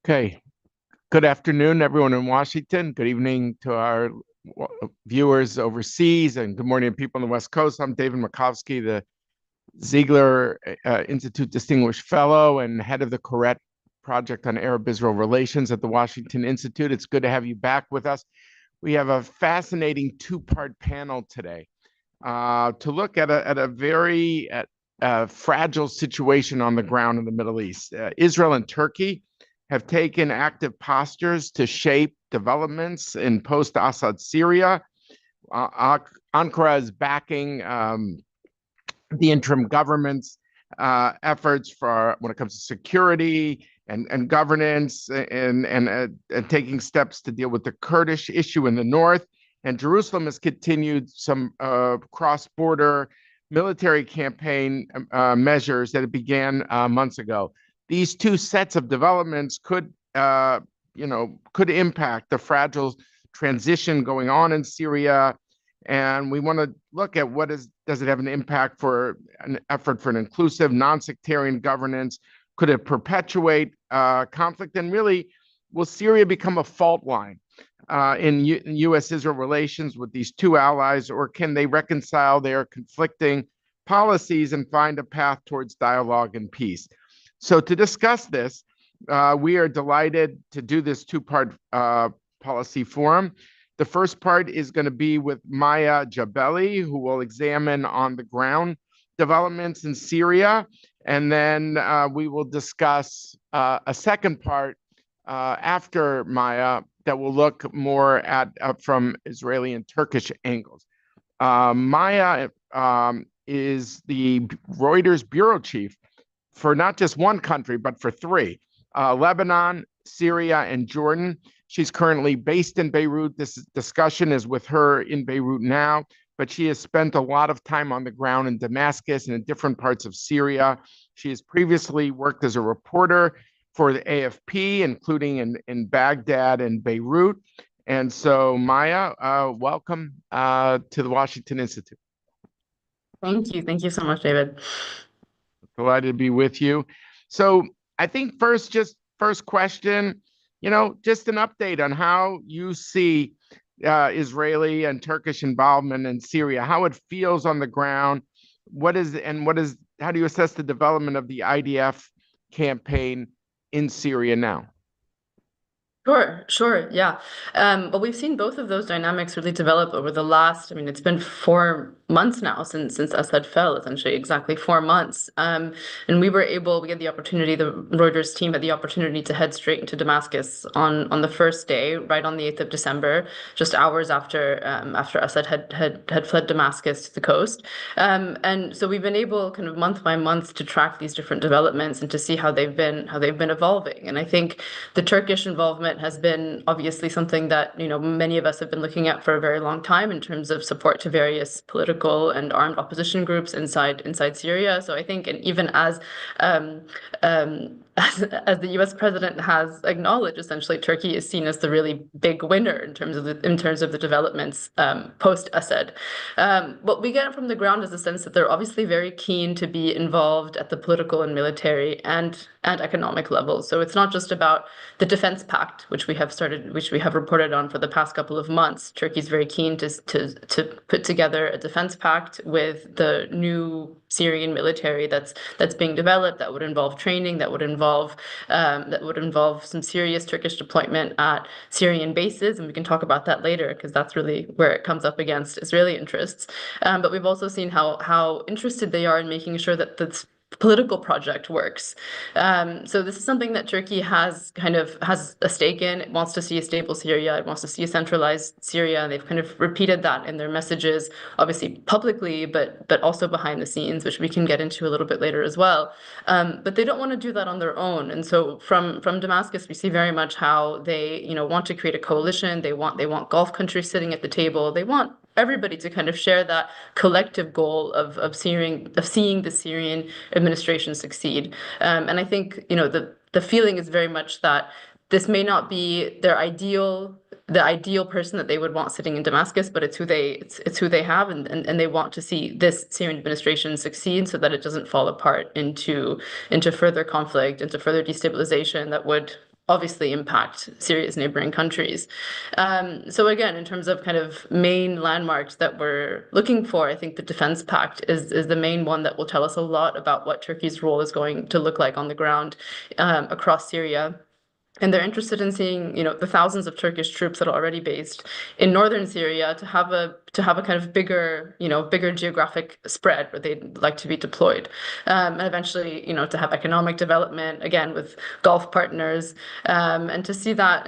Okay. Good afternoon, everyone in Washington. Good evening to our viewers overseas, and good morning to people on the West Coast. I'm David Makovsky, the Ziegler Institute Distinguished Fellow and head of the Correct Project on Arab-Israel Relations at the Washington Institute. It's good to have you back with us. We have a fascinating two-part panel today to look at a very fragile situation on the ground in the Middle East. Israel and Turkey have taken active postures to shape developments in post-Assad Syria. Ankara is backing the interim government's efforts for when it comes to security and governance and taking steps to deal with the Kurdish issue in the north. And Jerusalem has continued some cross-border military campaign measures that began months ago. These two sets of developments could impact the fragile transition going on in Syria. And we want to look at does it have an impact for an effort for an inclusive, non-sectarian governance? Could it perpetuate conflict? And really, will Syria become a fault line in U.S.-Israel relations with these two allies, or can they reconcile their conflicting policies and find a path towards dialogue and peace? So to discuss this, we are delighted to do this two-part policy forum. The first part is going to be with Maya Jabeli, who will examine on the ground developments in Syria. And then we will discuss a second part after Maya that will look more at from Israeli and Turkish angles. Maya is the Reuters bureau chief for not just one country, but for three, Lebanon, Syria, and Jordan. She's currently based in Beirut. This discussion is with her in Beirut now, but she has spent a lot of time on the ground in Damascus and in different parts of Syria. She has previously worked as a reporter for the AFP, including in Baghdad and Beirut. And so, Maya, welcome to the Washington Institute. Thank you. Thank you so much, David. Delighted to be with you. So I think first question, just an update on how you see Israeli and Turkish involvement in Syria, how it feels on the ground. How do you assess the development of the IDF campaign in Syria now? Sure, yeah. But we've seen both of those dynamics really develop over the last, it's been 4 months now since Assad fell, essentially exactly 4 months. And we had the opportunity, the Reuters team had the opportunity to head straight into Damascus on the first day, right on the 8th of December, just hours after Assad had fled Damascus to the coast. And so we've been able kind of month by month to track these different developments and to see how they've been evolving. And I think the Turkish involvement has been obviously something that many of us have been looking at for a very long time in terms of support to various political and armed opposition groups inside Syria. So I think, and even as the U.S. president has acknowledged, essentially Turkey is seen as the really big winner in terms of the developments post Assad. What we get from the ground is a sense that they're obviously very keen to be involved at the political and military and economic levels. So it's not just about the defense pact, which we have reported on for the past couple of months. Turkey's very keen to put together a defense pact with the new Syrian military that's being developed, that would involve training, that would involve some serious Turkish deployment at Syrian bases, and we can talk about that later because that's really where it comes up against Israeli interests. But we've also seen how interested they are in making sure that this political project works. So this is something that Turkey has a stake in. It wants to see a stable Syria. It wants to see a centralized Syria. They've kind of repeated that in their messages, obviously publicly, but also behind the scenes, which we can get into a little bit later as well. But they don't want to do that on their own. And so from Damascus, we see very much how they want to create a coalition. They want Gulf countries sitting at the table. They want everybody to kind of share that collective goal of seeing the Syrian administration succeed. And I think the feeling is very much that this may not be the ideal person that they would want sitting in Damascus, but it's who they have, and they want to see this Syrian administration succeed so that it doesn't fall apart into further conflict, into further destabilization that would obviously impact Syria's neighboring countries. So again, in terms of kind of main landmarks that we're looking for, I think the Defense Pact is the main one that will tell us a lot about what Turkey's role is going to look like on the ground across Syria. And they're interested in seeing, the thousands of Turkish troops that are already based in northern Syria to have a kind of bigger, bigger geographic spread where they'd like to be deployed, and eventually, to have economic development again with Gulf partners, and to see that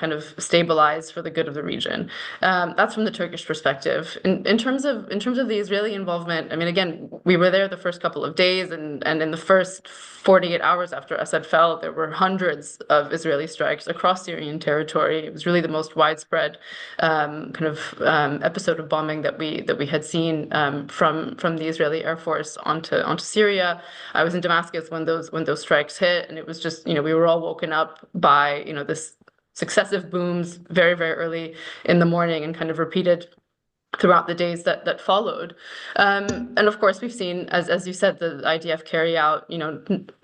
kind of stabilize for the good of the region. That's from the Turkish perspective. In terms of the Israeli involvement, I mean, again, we were there the first couple of days, and in the first 48 hours after Assad fell, there were hundreds of Israeli strikes across Syrian territory. It was really the most widespread episode of bombing that we had seen from the Israeli Air Force onto Syria. I was in Damascus when those strikes hit, and it was just, we were all woken up by, this successive booms very, very early in the morning and kind of repeated throughout the days that followed. And of course, we've seen, as you said, the IDF carry out,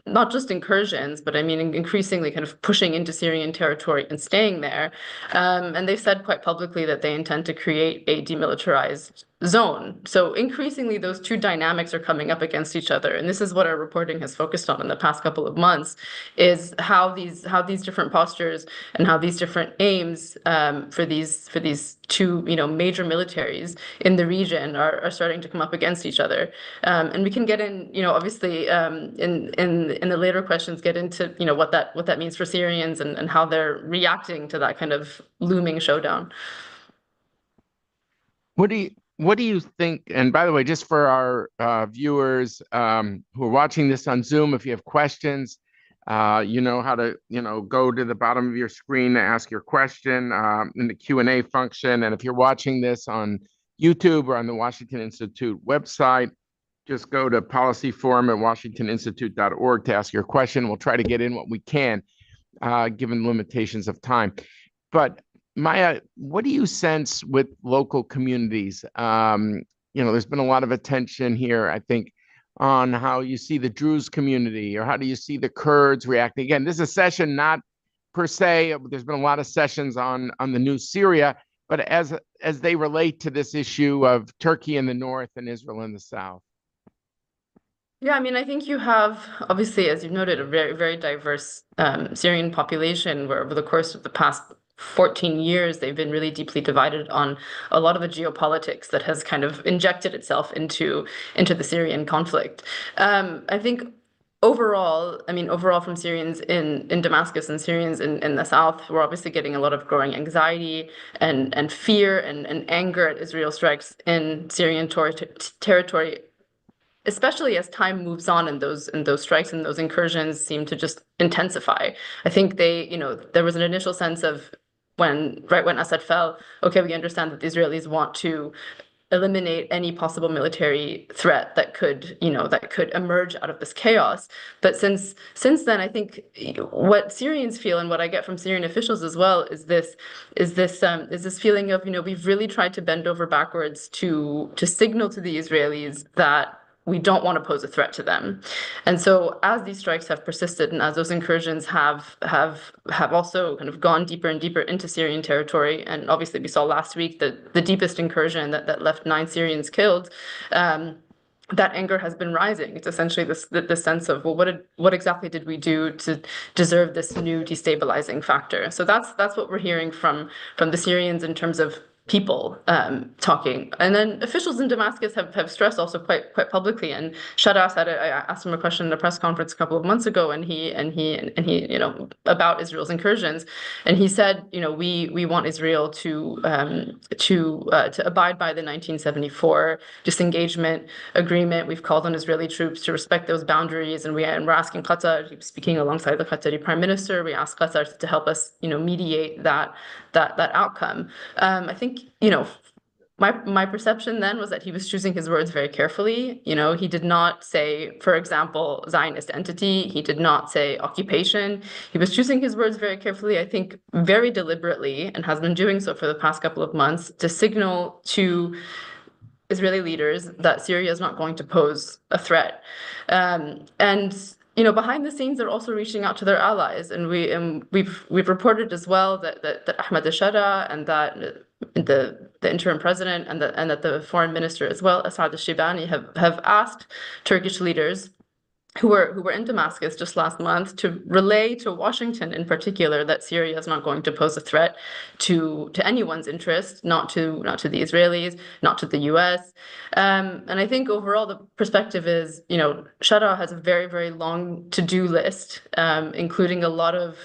not just incursions, but I mean, increasingly kind of pushing into Syrian territory and staying there. And they've said quite publicly that they intend to create a demilitarized zone. So increasingly, those two dynamics are coming up against each other. And this is what our reporting has focused on in the past couple of months, is how these different postures and how these different aims for these two, major militaries in the region are starting to come up against each other. And we can get in, obviously, in the later questions, get into, what that means for Syrians and how they're reacting to that kind of looming showdown. What do you think? And by the way, just for our viewers who are watching this on Zoom, if you have questions, you know how to, go to the bottom of your screen to ask your question in the Q&A function. And if you're watching this on YouTube or on the Washington Institute website, just go to policyforum@washingtoninstitute.org to ask your question. We'll try to get in what we can, given limitations of time. But Maya, what do you sense with local communities? There's been a lot of attention here, I think, on how you see the Druze community, or how do you see the Kurds reacting? Again, this is a session not per se. There's been a lot of sessions on the new Syria, but as they relate to this issue of Turkey in the north and Israel in the south. Yeah, I mean, I think you have, obviously, as you've noted, a very, very diverse Syrian population where over the course of the past 14 years, they've been really deeply divided on a lot of the geopolitics that has kind of injected itself into the Syrian conflict. I think overall from Syrians in Damascus and Syrians in the south, we're obviously getting a lot of growing anxiety and fear and anger at Israel strikes in Syrian territory, especially as time moves on and those strikes and those incursions seem to just intensify. I think there was an initial sense of when Assad fell, okay, we understand that the Israelis want to eliminate any possible military threat that could emerge out of this chaos. But since then, I think what Syrians feel and what I get from Syrian officials as well is this feeling of, we've really tried to bend over backwards to signal to the Israelis that we don't want to pose a threat to them. And so as these strikes have persisted and as those incursions have also kind of gone deeper and deeper into Syrian territory, and obviously we saw last week the deepest incursion that left 9 Syrians killed, that anger has been rising. It's essentially this sense of, well, what exactly did we do to deserve this new destabilizing factor? So that's what we're hearing from the Syrians in terms of people talking. And then officials in Damascus have stressed also quite publicly. And Shadas I asked him a question in a press conference a couple of months ago, and he about Israel's incursions, and he said, we want Israel to abide by the 1974 disengagement agreement. We've called on Israeli troops to respect those boundaries, and we're asking Qatar, speaking alongside the Qatari Prime Minister, we asked Qatar to help us, mediate that outcome. I think, my perception then was that he was choosing his words very carefully. He did not say, for example, Zionist entity. He did not say occupation. He was choosing his words very carefully, I think very deliberately, and has been doing so for the past couple of months to signal to Israeli leaders that Syria is not going to pose a threat. And behind the scenes, they're also reaching out to their allies, and we've reported as well that Ahmed Shara and that the interim president and that the foreign minister as well, Assad Shibani, have asked Turkish leaders who were in Damascus just last month to relay to Washington in particular that Syria is not going to pose a threat to anyone's interest, not to the Israelis, not to the US. And I think overall the perspective is, Shara has a very, very long to-do list, including a lot of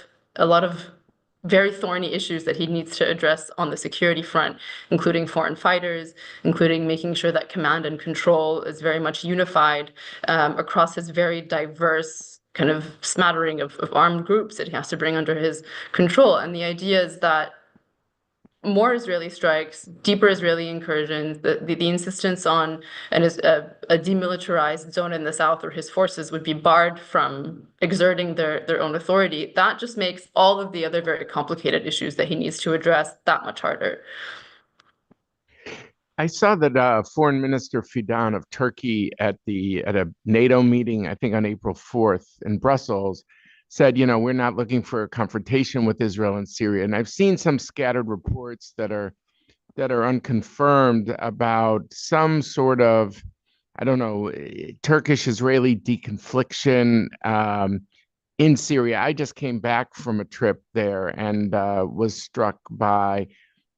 very thorny issues that he needs to address on the security front, including foreign fighters, including making sure that command and control is very much unified across his very diverse kind of smattering of armed groups that he has to bring under his control. And the idea is that more Israeli strikes, deeper Israeli incursions, the insistence on a demilitarized zone in the south where his forces would be barred from exerting their own authority, that just makes all of the other very complicated issues that he needs to address that much harder. I saw that Foreign Minister Fidan of Turkey at a NATO meeting, I think on April 4th in Brussels, said, we're not looking for a confrontation with Israel and Syria. And I've seen some scattered reports that are unconfirmed about some sort of, I don't know, Turkish-Israeli deconfliction in Syria. I just came back from a trip there and was struck by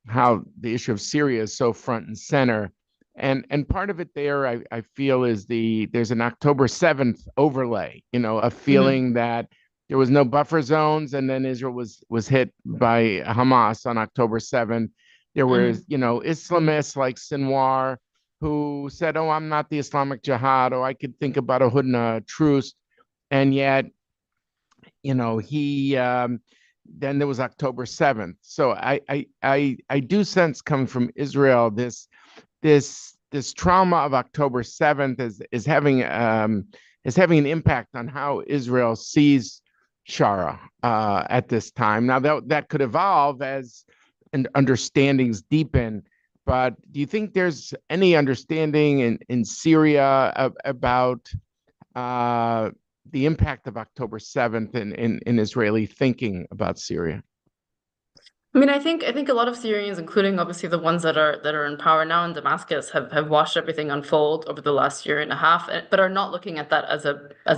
how the issue of Syria is so front and center. And part of it there, I feel, is there's an October 7th overlay, a feeling that there was no buffer zones, and then Israel was hit by Hamas on October 7th. There were, Islamists like Sinwar who said, "Oh, I'm not the Islamic Jihad," or I could think about a Hudna truce, and yet, he then there was October 7th. So I do sense coming from Israel this trauma of October 7th is having an impact on how Israel sees Shara at this time. Now that could evolve as understandings deepen, but do you think there's any understanding in Syria about the impact of October 7th in Israeli thinking about Syria? I mean, I think a lot of Syrians, including obviously the ones that are in power now in Damascus, have watched everything unfold over the last year and a half, but are not looking at that as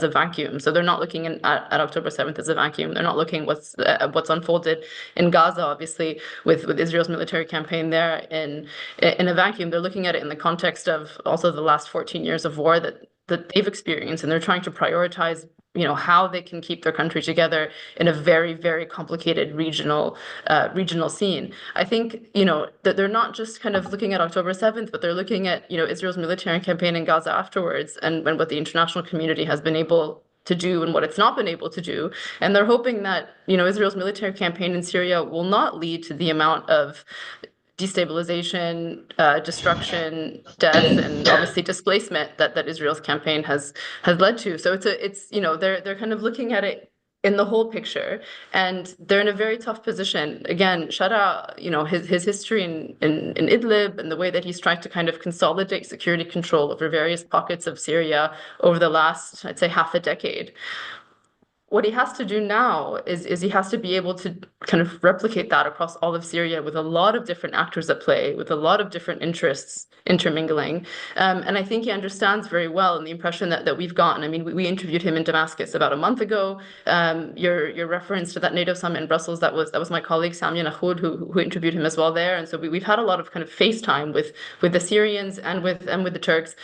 a vacuum. So they're not looking at October 7th as a vacuum. They're not looking what's unfolded in Gaza, obviously, with Israel's military campaign there in a vacuum. They're looking at it in the context of also the last 14 years of war that they've experienced, and they're trying to prioritize how they can keep their country together in a very, very complicated regional scene. I think, that they're not just kind of looking at October 7th, but they're looking at, Israel's military campaign in Gaza afterwards and what the international community has been able to do and what it's not been able to do. And they're hoping that, Israel's military campaign in Syria will not lead to the amount of destabilization, destruction, death, and obviously displacement that Israel's campaign has led to. So it's they're kind of looking at it in the whole picture, and they're in a very tough position. Again, Shara, his history in Idlib and the way that he's tried to kind of consolidate security control over various pockets of Syria over the last, I'd say, half a decade. What he has to do now is he has to be able to kind of replicate that across all of Syria with a lot of different actors at play, with a lot of different interests intermingling. And I think he understands very well, and the impression that we've gotten. I mean, we interviewed him in Damascus about a month ago. Your reference to that NATO summit in Brussels, that was my colleague Samia Nahoud who interviewed him as well there. And so we've had a lot of kind of FaceTime with the Syrians and with the Turks.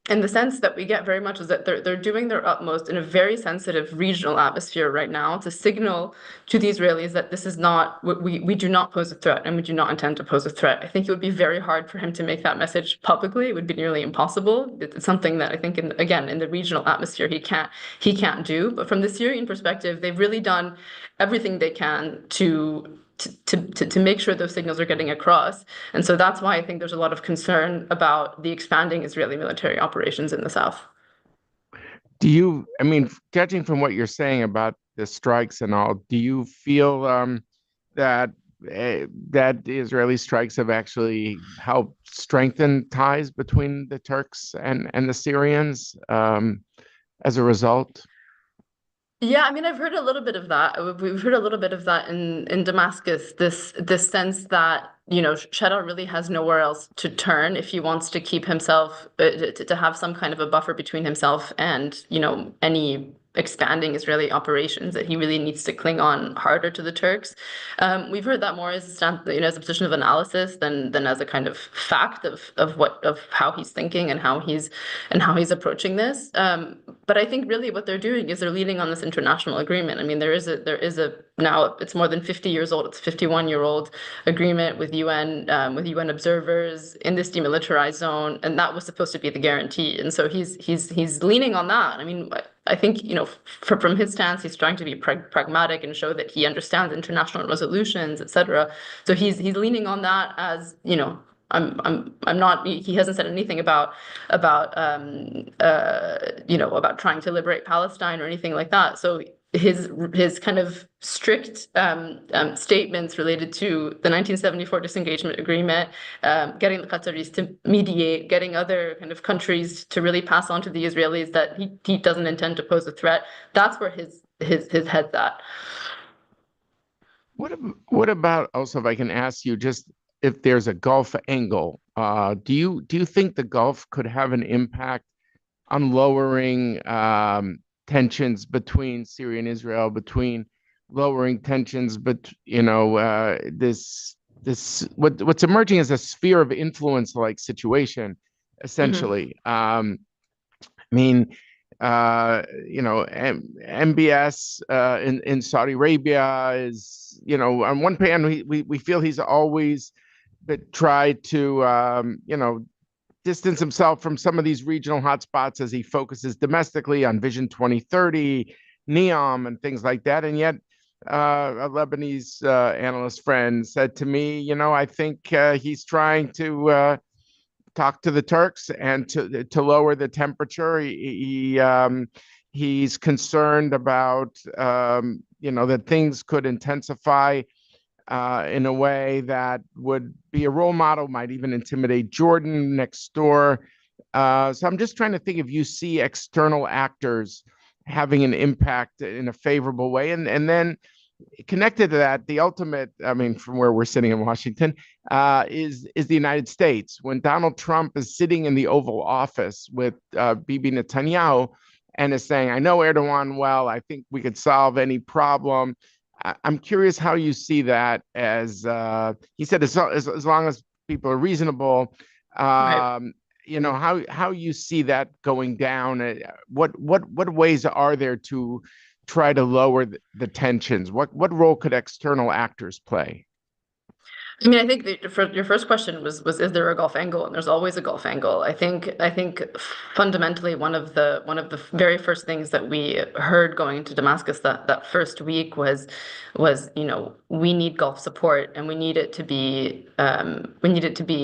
And the sense that we get very much is that they're doing their utmost in a very sensitive regional atmosphere right now to signal to the Israelis that this is not, we do not pose a threat and we do not intend to pose a threat. I think it would be very hard for him to make that message publicly. It would be nearly impossible. It's something that I think, in the regional atmosphere, he can't do. But from the Syrian perspective, they've really done everything they can to make sure those signals are getting across. And so that's why I think there's a lot of concern about the expanding Israeli military operations in the south. I mean, judging from what you're saying about the strikes and all, do you feel that that the Israeli strikes have actually helped strengthen ties between the Turks and the Syrians? as a result? Yeah, I mean, I've heard a little bit of that. We've heard a little bit of that in Damascus. This sense that, Cheddar really has nowhere else to turn if he wants to keep himself to have some kind of a buffer between himself and, any expanding Israeli operations, that he really needs to cling on harder to the Turks. We've heard that more as a as a position of analysis than as a kind of fact of how he's thinking and how he's approaching this. But I think really what they're doing is they're leaning on this international agreement. I mean, there is a now it's more than 50 years old. It's a 51-year-old agreement with UN observers in this demilitarized zone, and that was supposed to be the guarantee. And so he's leaning on that. I mean, I think, from his stance, he's trying to be pragmatic and show that he understands international resolutions, etc. So he's leaning on that as, I'm not, he hasn't said anything about trying to liberate Palestine or anything like that. So his kind of strict statements related to the 1974 disengagement agreement, getting the Qataris to mediate, getting other kind of countries to really pass on to the Israelis that he doesn't intend to pose a threat. That's where his head's at. What about also, if I can ask you, just if there's a Gulf angle, do you think the Gulf could have an impact on lowering tensions between Syria and Israel, between lowering tensions, but what's emerging as a sphere of influence like situation, Hmm. essentially. I mean, MBS in Saudi Arabia is, on one hand, we feel he's always tried to, distance himself from some of these regional hotspots as he focuses domestically on Vision 2030, NEOM, and things like that. And yet, a Lebanese analyst friend said to me, I think he's trying to talk to the Turks and to lower the temperature. He's concerned about that things could intensify in a way that would be a role model, might even intimidate Jordan next door. So I'm just trying to think if you see external actors having an impact in a favorable way, and then connected to that, the ultimate, I mean, from where we're sitting in Washington, is the United States. When Donald Trump is sitting in the Oval Office with Bibi Netanyahu and is saying, "I know Erdogan well. I think we could solve any problem." I'm curious how you see that. As he said, as long as people are reasonable, Right. how you see that going down. What ways are there to try to lower the tensions? What role could external actors play? I mean, I think for your first question was is there a Gulf angle? And there's always a Gulf angle. I think fundamentally one of the very first things that we heard going into Damascus that first week was we need Gulf support, and we need it to be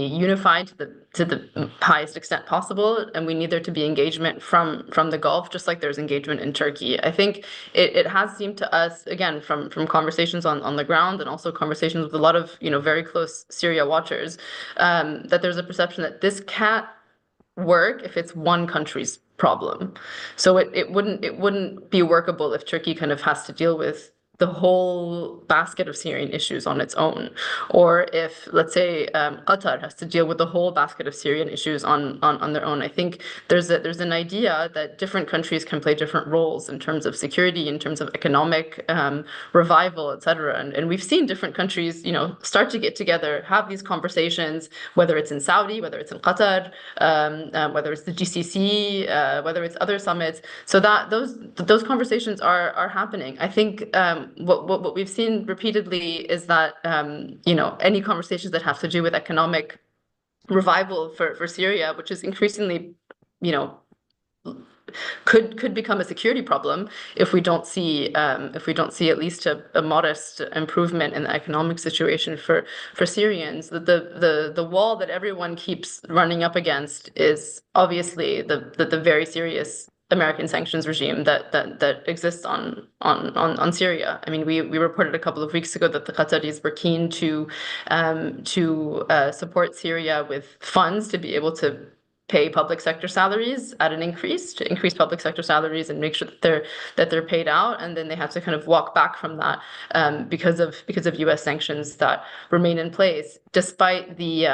unified to the highest extent possible, and we need there to be engagement from the Gulf, just like there's engagement in Turkey. I think it has seemed to us, again, from conversations on the ground and also conversations with a lot of very close Syria watchers, that there's a perception that this can't work if it's one country's problem. So it wouldn't be workable if Turkey kind of has to deal with the whole basket of Syrian issues on its own, or if, let's say, Qatar has to deal with the whole basket of Syrian issues on their own. I think there's an idea that different countries can play different roles in terms of security, in terms of economic revival, etc. And we've seen different countries, start to get together, have these conversations, whether it's in Saudi, whether it's in Qatar, whether it's the GCC, whether it's other summits. So that those conversations are happening. I think what we've seen repeatedly is that any conversations that have to do with economic revival for Syria, which is increasingly you know could become a security problem if we don't see at least a modest improvement in the economic situation for Syrians. The wall that everyone keeps running up against is obviously the very serious American sanctions regime that exists on Syria. I mean, we reported a couple of weeks ago that the Qataris were keen to support Syria with funds to be able to pay public sector salaries at an increase, to increase public sector salaries and make sure that they're paid out, and then they have to kind of walk back from that because of U.S. sanctions that remain in place, despite the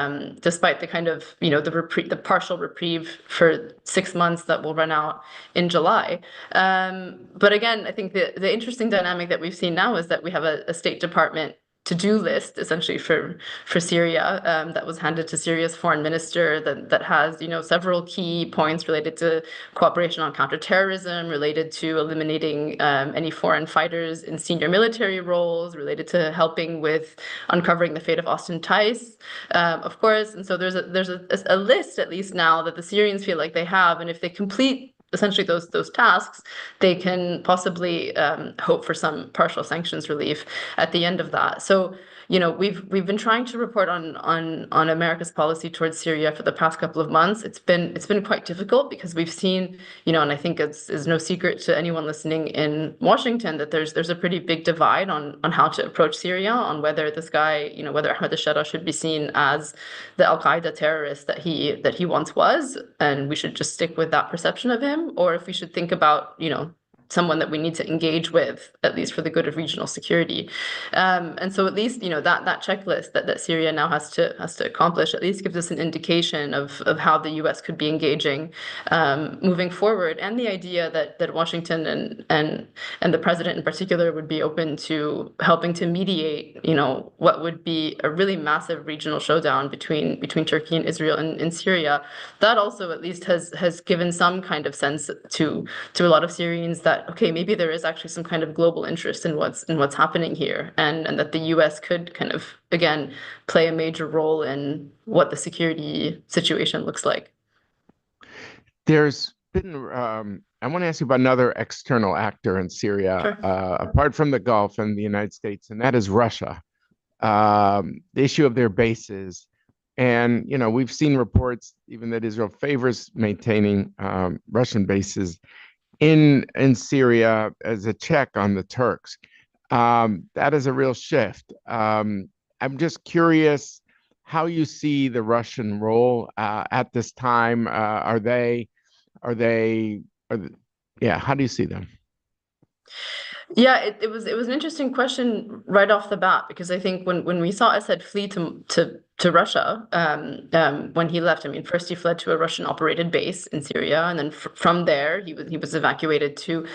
kind of the partial reprieve for 6 months that will run out in July. But again, I think the interesting dynamic that we've seen now is that we have a State Department to-do list essentially for Syria that was handed to Syria's foreign minister that has several key points related to cooperation on counterterrorism, related to eliminating any foreign fighters in senior military roles, related to helping with uncovering the fate of Austin Tice, of course. And so there's a list at least now that the Syrians feel like they have, and if they complete essentially those tasks, they can possibly hope for some partial sanctions relief at the end of that. So we've been trying to report on America's policy towards Syria for the past couple of months. It's been quite difficult because we've seen, and I think it's no secret to anyone listening in Washington that there's a pretty big divide on how to approach Syria, on whether this guy, whether Ahmed al-Shara should be seen as the Al-Qaeda terrorist that he once was, and we should just stick with that perception of him, or if we should think about, someone that we need to engage with, at least for the good of regional security. And so at least, that checklist that Syria now has to accomplish at least gives us an indication of how the US could be engaging moving forward, and the idea that Washington and the president in particular would be open to helping to mediate, what would be a really massive regional showdown between Turkey and Israel in Syria. That also at least has given some kind of sense to a lot of Syrians that, okay, maybe there is actually some kind of global interest in what's happening here, and that the US could kind of, again, play a major role in what the security situation looks like. There's been, I want to ask you about another external actor in Syria, Sure. Apart from the Gulf and the United States, and that is Russia. The issue of their bases. And, we've seen reports even that Israel favors maintaining Russian bases in Syria as a check on the Turks. That is a real shift. I'm just curious how you see the Russian role at this time. How do you see them? Yeah, it was an interesting question right off the bat, because I think when we saw Assad flee to Russia, when he left, I mean, first he fled to a Russian operated base in Syria, and then from there he was evacuated to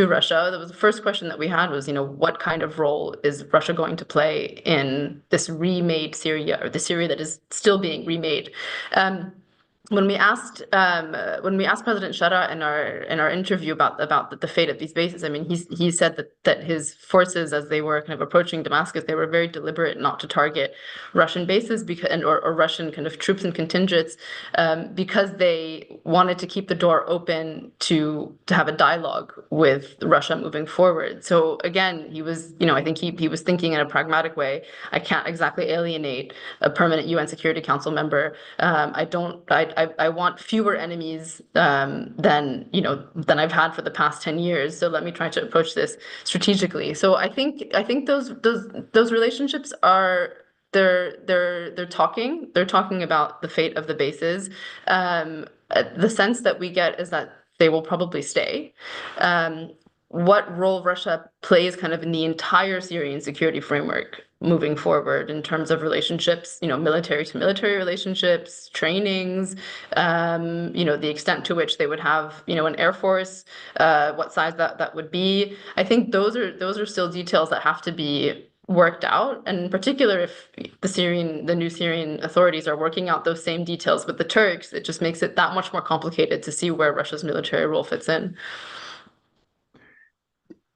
Russia. That was the first question that we had was, what kind of role is Russia going to play in this remade Syria, or the Syria that is still being remade? When we asked President Shara in our interview about the fate of these bases, I mean, he said that his forces, as they were kind of approaching Damascus, they were very deliberate not to target Russian bases or Russian kind of troops and contingents, because they wanted to keep the door open to have a dialogue with Russia moving forward. So again, he was, I think he was thinking in a pragmatic way. I can't exactly alienate a permanent UN Security Council member. I want fewer enemies than I've had for the past 10 years. So let me try to approach this strategically. So I think those relationships are they're talking about the fate of the bases. The sense that we get is that they will probably stay. What role Russia plays kind of in the entire Syrian security framework moving forward in terms of relationships, military to military relationships, trainings, the extent to which they would have, an air force, what size that would be. I think those are still details that have to be worked out, and in particular, if the new Syrian authorities are working out those same details with the Turks, it just makes it that much more complicated to see where Russia's military role fits in.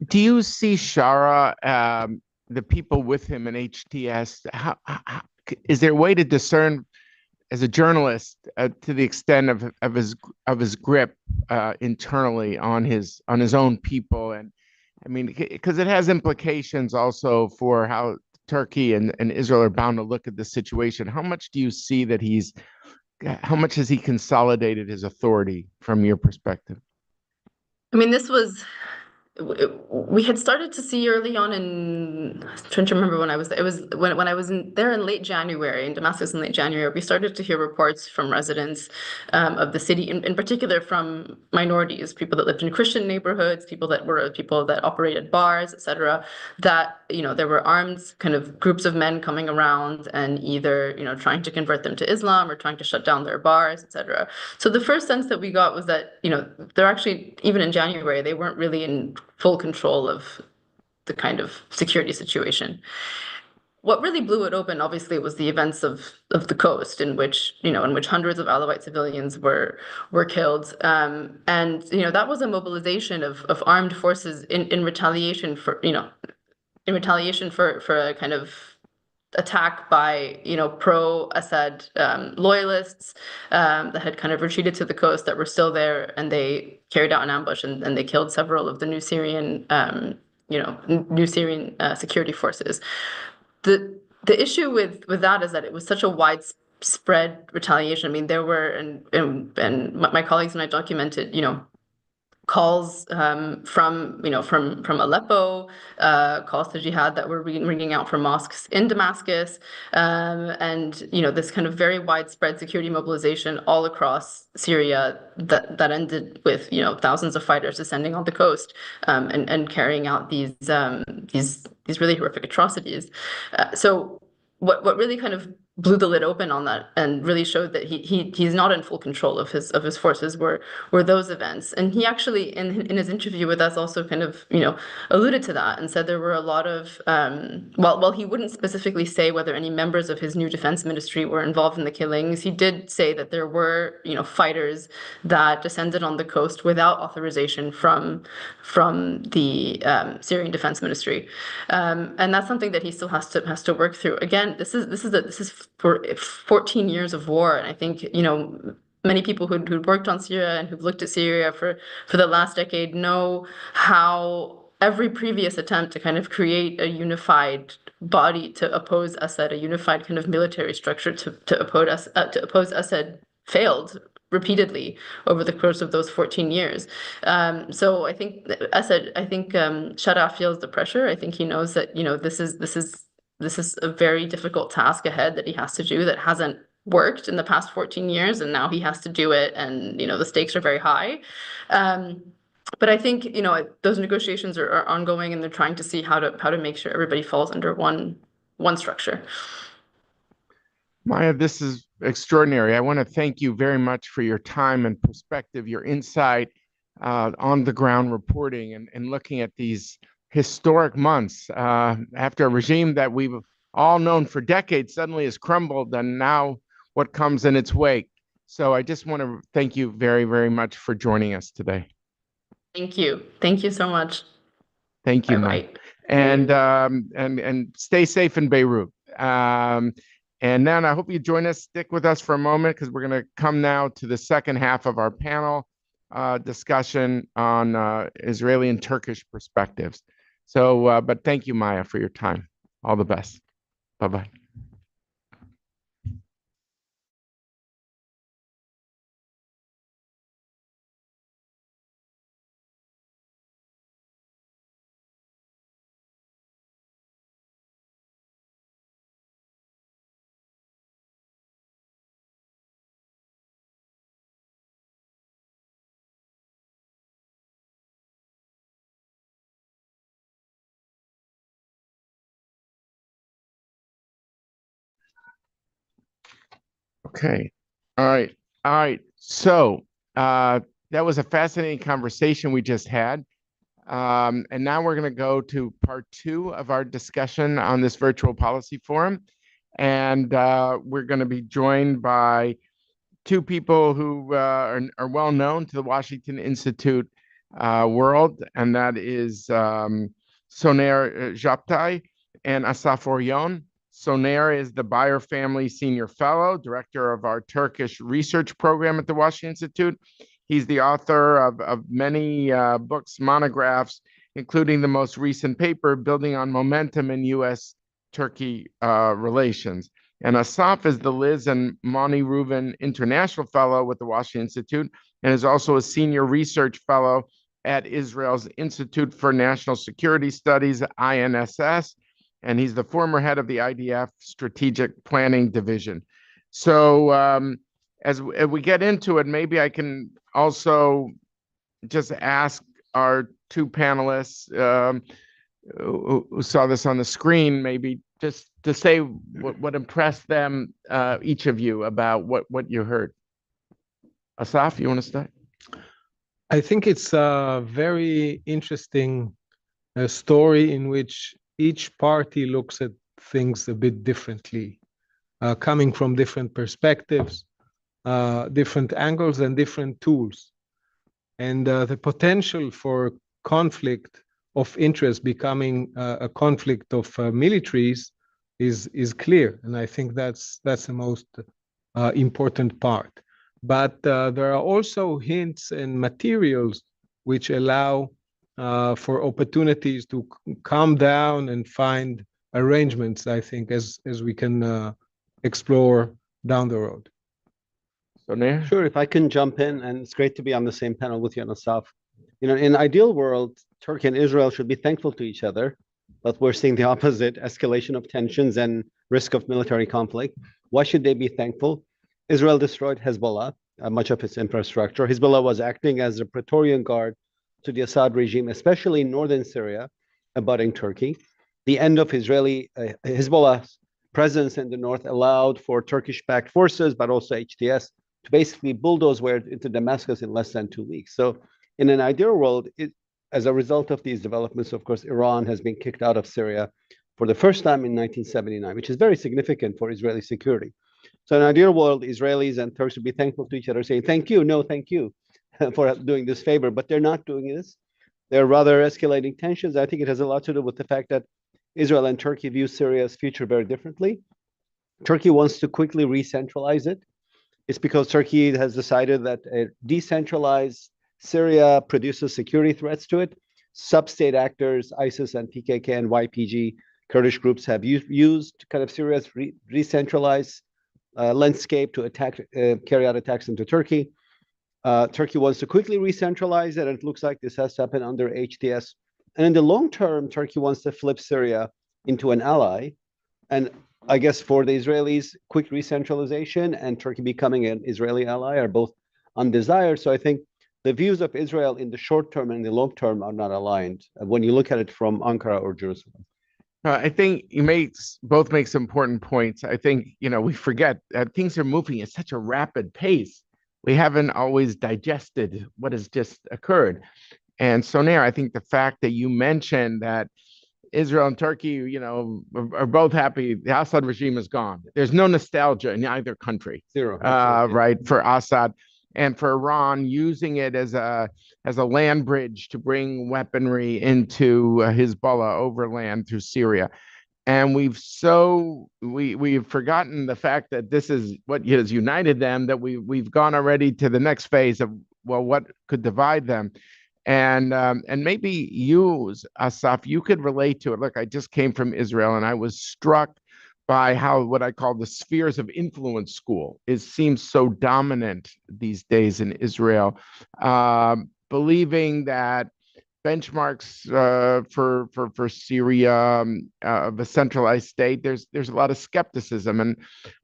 Do you see Shara, the people with him in HTS? Is there a way to discern, as a journalist, to the extent of his grip internally on his own people? And I mean, because it has implications also for how Turkey and Israel are bound to look at the situation. How much do you see that how much has he consolidated his authority from your perspective? I mean, this was we had started to see early on in, I'm trying to remember when I was there. It was when I was there in late January, in Damascus in late January, we started to hear reports from residents of the city, in particular from minorities, people that lived in Christian neighborhoods, people that operated bars, etc., that, there were armed kind of groups of men coming around and either, trying to convert them to Islam or trying to shut down their bars, etc. So the first sense that we got was that, they're actually, even in January, they weren't really in full control of the kind of security situation. What really blew it open, obviously, was the events of the coast, in which hundreds of Alawite civilians were killed, and that was a mobilization of armed forces in retaliation for a kind of attack by pro-Assad loyalists that had kind of retreated to the coast that were still there, and they carried out an ambush and they killed several of the new Syrian security forces. The issue with that is that it was such a widespread retaliation. I mean, there were and my colleagues and I documented, calls from Aleppo, calls to jihad that were ringing out from mosques in Damascus, and this kind of very widespread security mobilization all across Syria that ended with thousands of fighters descending on the coast, and carrying out these really horrific atrocities. So what really kind of blew the lid open on that and really showed that he's not in full control of his forces were those events. And he actually in his interview with us also kind of alluded to that and said there were a lot of while he wouldn't specifically say whether any members of his new defense ministry were involved in the killings, he did say that there were fighters that descended on the coast without authorization from the Syrian defense ministry, and that's something that he still has to work through. Again, this is for 14 years of war, and I think many people who'd worked on Syria and who've looked at Syria for the last decade know how every previous attempt to kind of create a unified body to oppose Assad, a unified kind of military structure to oppose Assad, failed repeatedly over the course of those 14 years. So I think Sharaf feels the pressure. I think he knows that this is a very difficult task ahead that he has to do that hasn't worked in the past 14 years, and now he has to do it, and the stakes are very high. But I think those negotiations are ongoing, and they're trying to see how to make sure everybody falls under one structure. Maya, this is extraordinary. I want to thank you very much for your time and perspective, your insight on the ground reporting and looking at these historic months after a regime that we've all known for decades suddenly has crumbled, and now what comes in its wake. So I just want to thank you very, very much for joining us today. Thank you. Thank you so much. Thank you, Mike. And stay safe in Beirut. And then I hope you join us, stick with us for a moment, because we're going to come now to the second half of our panel discussion on Israeli and Turkish perspectives. So, but thank you, Maya, for your time. All the best. Bye-bye. Okay. All right. All right. So that was a fascinating conversation we just had. And now we're going to go to part 2 of our discussion on this virtual policy forum. And we're going to be joined by 2 people who are well known to the Washington Institute world, and that is Soner Japtai and Assaf Orion. Soner is the Bayer Family Senior Fellow, Director of our Turkish Research Program at the Washington Institute. He's the author of many books, monographs, including the most recent paper, Building on Momentum in U.S.-Turkey Relations. And Assaf is the Liz and Moni Reuven International Fellow with the Washington Institute, and is also a Senior Research Fellow at Israel's Institute for National Security Studies, INSS, and he's the former head of the IDF Strategic Planning Division. So as we get into it, maybe I can also just ask our two panelists who saw this on the screen, maybe just to say what impressed them, each of you, about what you heard. Assaf, you want to start? I think it's a very interesting story in which each party looks at things a bit differently, coming from different perspectives, different angles, and different tools. And the potential for conflict of interest becoming a conflict of militaries is clear. And I think that's the most important part. But there are also hints and materials which allow for opportunities to calm down and find arrangements, I think, as we can explore down the road. So, Nair? Sure, if I can jump in, and it's great to be on the same panel with you, Assaf. In an ideal world, Turkey and Israel should be thankful to each other, but we're seeing the opposite: escalation of tensions and risk of military conflict. Why should they be thankful? Israel destroyed Hezbollah, much of its infrastructure. Hezbollah was acting as a Praetorian guard to the Assad regime, especially in northern Syria, abutting Turkey. The end of Israeli Hezbollah's presence in the north allowed for Turkish-backed forces, but also HTS, to basically bulldoze into Damascus in less than 2 weeks. So in an ideal world, as a result of these developments, of course, Iran has been kicked out of Syria for the first time in 1979, which is very significant for Israeli security. So in an ideal world, Israelis and Turks would be thankful to each other, saying, thank you, no, thank you for doing this favor, but they're not doing this. They're rather escalating tensions. I think it has a lot to do with the fact that Israel and Turkey view Syria's future very differently. Turkey wants to quickly re-centralize it. It's because Turkey has decided that a decentralized Syria produces security threats to it. Sub-state actors, ISIS and PKK and YPG, Kurdish groups have used kind of Syria's decentralized landscape to carry out attacks into Turkey. Turkey wants to quickly re-centralize it, and it looks like this has to happen under HTS. And in the long term, Turkey wants to flip Syria into an ally. And I guess for the Israelis, quick re-centralization and Turkey becoming an Israeli ally are both undesired. So I think the views of Israel in the short term and in the long term are not aligned when you look at it from Ankara or Jerusalem. I think you both make some important points. I think, we forget that things are moving at such a rapid pace. We haven't always digested what has just occurred. And so now I think the fact that you mentioned that Israel and Turkey, are both happy the Assad regime is gone. There's no nostalgia in either country. Zero. Right, for Assad, and for Iran using it as a land bridge to bring weaponry into Hezbollah overland through Syria. And we've forgotten the fact that this is what has united them, that we've gone already to the next phase of, well, what could divide them. And maybe you, Assaf, you could relate to it. Look, I just came from Israel, and I was struck by how what I call the spheres of influence school seems so dominant these days in Israel, believing that benchmarks for Syria of a centralized state, there's a lot of skepticism. And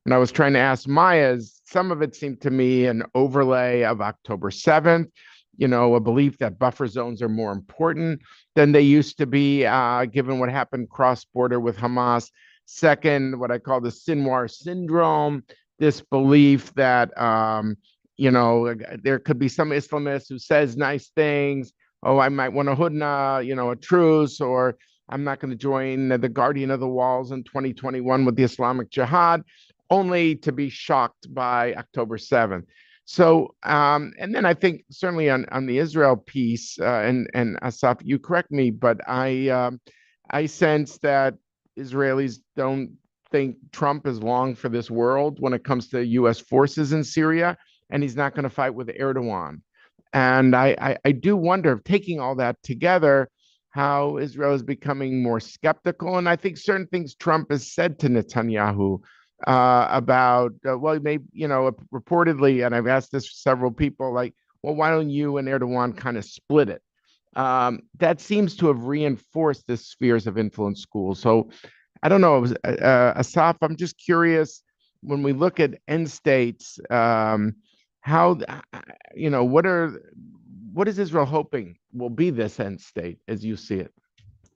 when I was trying to ask Maya, some of it seemed to me an overlay of October 7th, a belief that buffer zones are more important than they used to be, given what happened cross-border with Hamas. Second, what I call the Sinwar syndrome, this belief that, there could be some Islamist who says nice things. Oh, I might want a hudna, a truce, or I'm not going to join the Guardian of the Walls in 2021 with the Islamic Jihad, only to be shocked by October 7th. So, and then I think certainly on the Israel piece, and Assaf, you correct me, but I sense that Israelis don't think Trump is long for this world when it comes to U.S. forces in Syria, and he's not going to fight with Erdogan. And I do wonder, taking all that together, how Israel is becoming more skeptical. And I think certain things Trump has said to Netanyahu about, well, maybe, reportedly, and I've asked this to several people, like, well, why don't you and Erdogan kind of split it? that seems to have reinforced the spheres of influence schools. So I don't know, Assaf, I'm just curious, when we look at end states, how, what is Israel hoping will be this end state as you see it?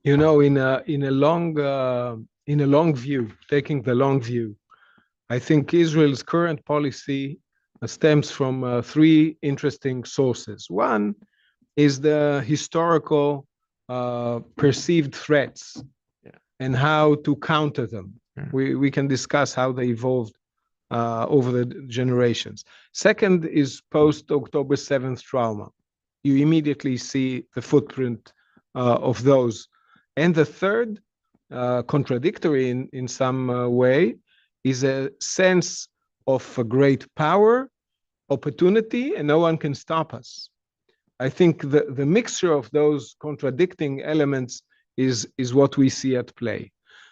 You know, in a long view, taking the long view, I think Israel's current policy stems from three interesting sources. One is the historical perceived threats and how to counter them. We can discuss how they evolved over the generations. Second is post-October 7th trauma. You immediately see the footprint of those. And the third, contradictory in some way, is a sense of a great power, opportunity, and no one can stop us. I think the mixture of those contradicting elements is what we see at play.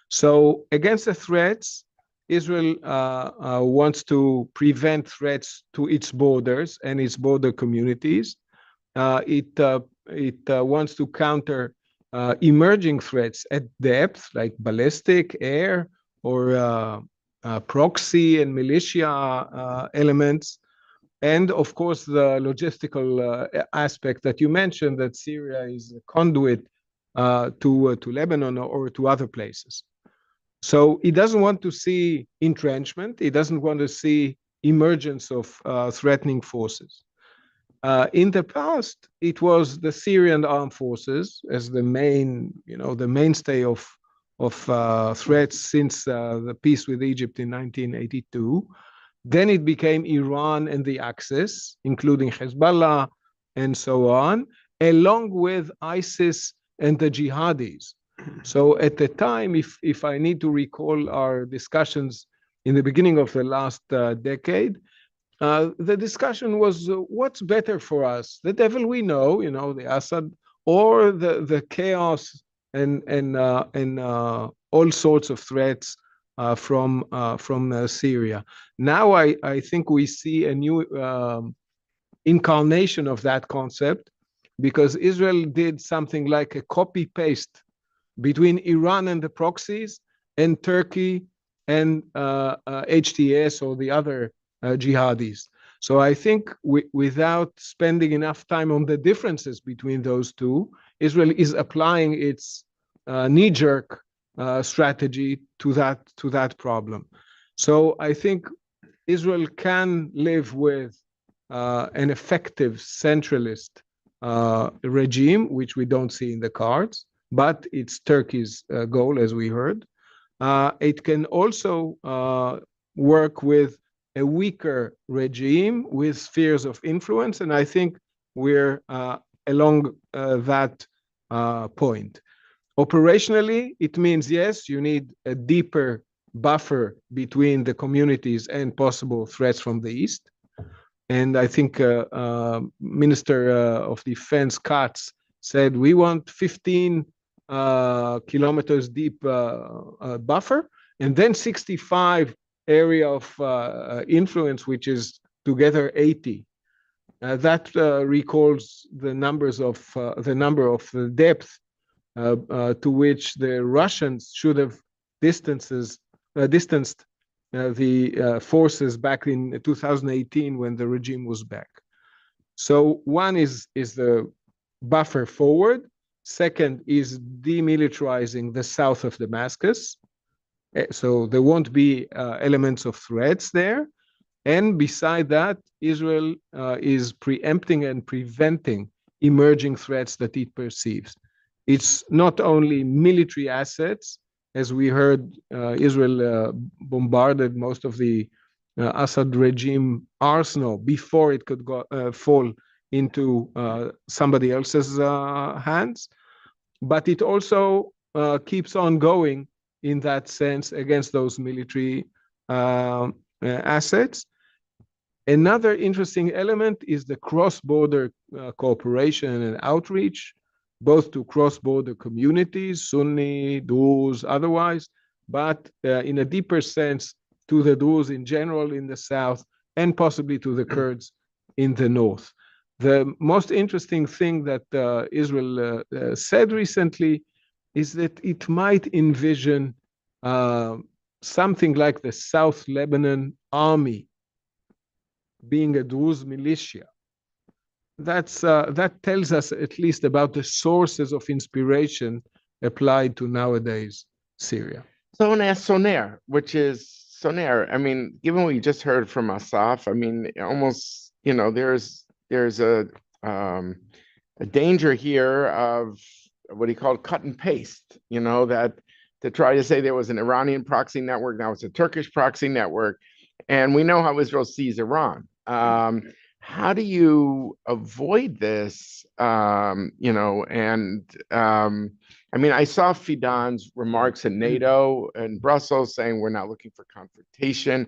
So against the threats, Israel wants to prevent threats to its borders and its border communities. It wants to counter emerging threats at depth, like ballistic, air, or proxy and militia elements. And of course, the logistical aspect that you mentioned, that Syria is a conduit to Lebanon or to other places. So he doesn't want to see entrenchment. He doesn't want to see emergence of threatening forces. In the past, it was the Syrian armed forces as the mainstay of threats since the peace with Egypt in 1982. Then it became Iran and the Axis, including Hezbollah and so on, along with ISIS and the jihadis. So at the time, if I need to recall our discussions in the beginning of the last decade, the discussion was what's better for us, the devil we know, the Assad, or the chaos and all sorts of threats from Syria. Now I think we see a new incarnation of that concept, because Israel did something like a copy paste between Iran and the proxies and Turkey and HTS or the other jihadis. So I think without spending enough time on the differences between those two, Israel is applying its knee-jerk strategy to that problem. So I think Israel can live with an effective centralist regime, which we don't see in the cards, but it's Turkey's goal, as we heard. It can also work with a weaker regime with spheres of influence, and I think we're along that point. Operationally, it means, yes, you need a deeper buffer between the communities and possible threats from the east. And I think Minister of Defense Katz said, we want 15 kilometers deep buffer, and then 65 area of influence, which is together 80. That recalls the number of the depth to which the Russians should have distanced the forces back in 2018 when the regime was back. So one is the buffer forward. Second is demilitarizing the south of Damascus. So there won't be elements of threats there. And beside that, Israel is preempting and preventing emerging threats that it perceives. It's not only military assets. As we heard, Israel bombarded most of the Assad regime arsenal before it could fall into somebody else's hands. But it also keeps on going in that sense against those military assets. Another interesting element is the cross-border cooperation and outreach, both to cross-border communities, Sunni, Druze, otherwise, but in a deeper sense to the Druze in general in the south, and possibly to the Kurds in the north. The most interesting thing that Israel said recently is that it might envision something like the South Lebanon army being a Druze militia. That tells us at least about the sources of inspiration applied to nowadays Syria. So I want to ask Soner, which is Soner. I mean, given what you just heard from Assaf, I mean, almost, there's a danger here of what he called cut and paste, that to try to say there was an Iranian proxy network, now it's a Turkish proxy network, and we know how Israel sees Iran. How do you avoid this? I mean, I saw Fidan's remarks in NATO and Brussels saying we're not looking for confrontation.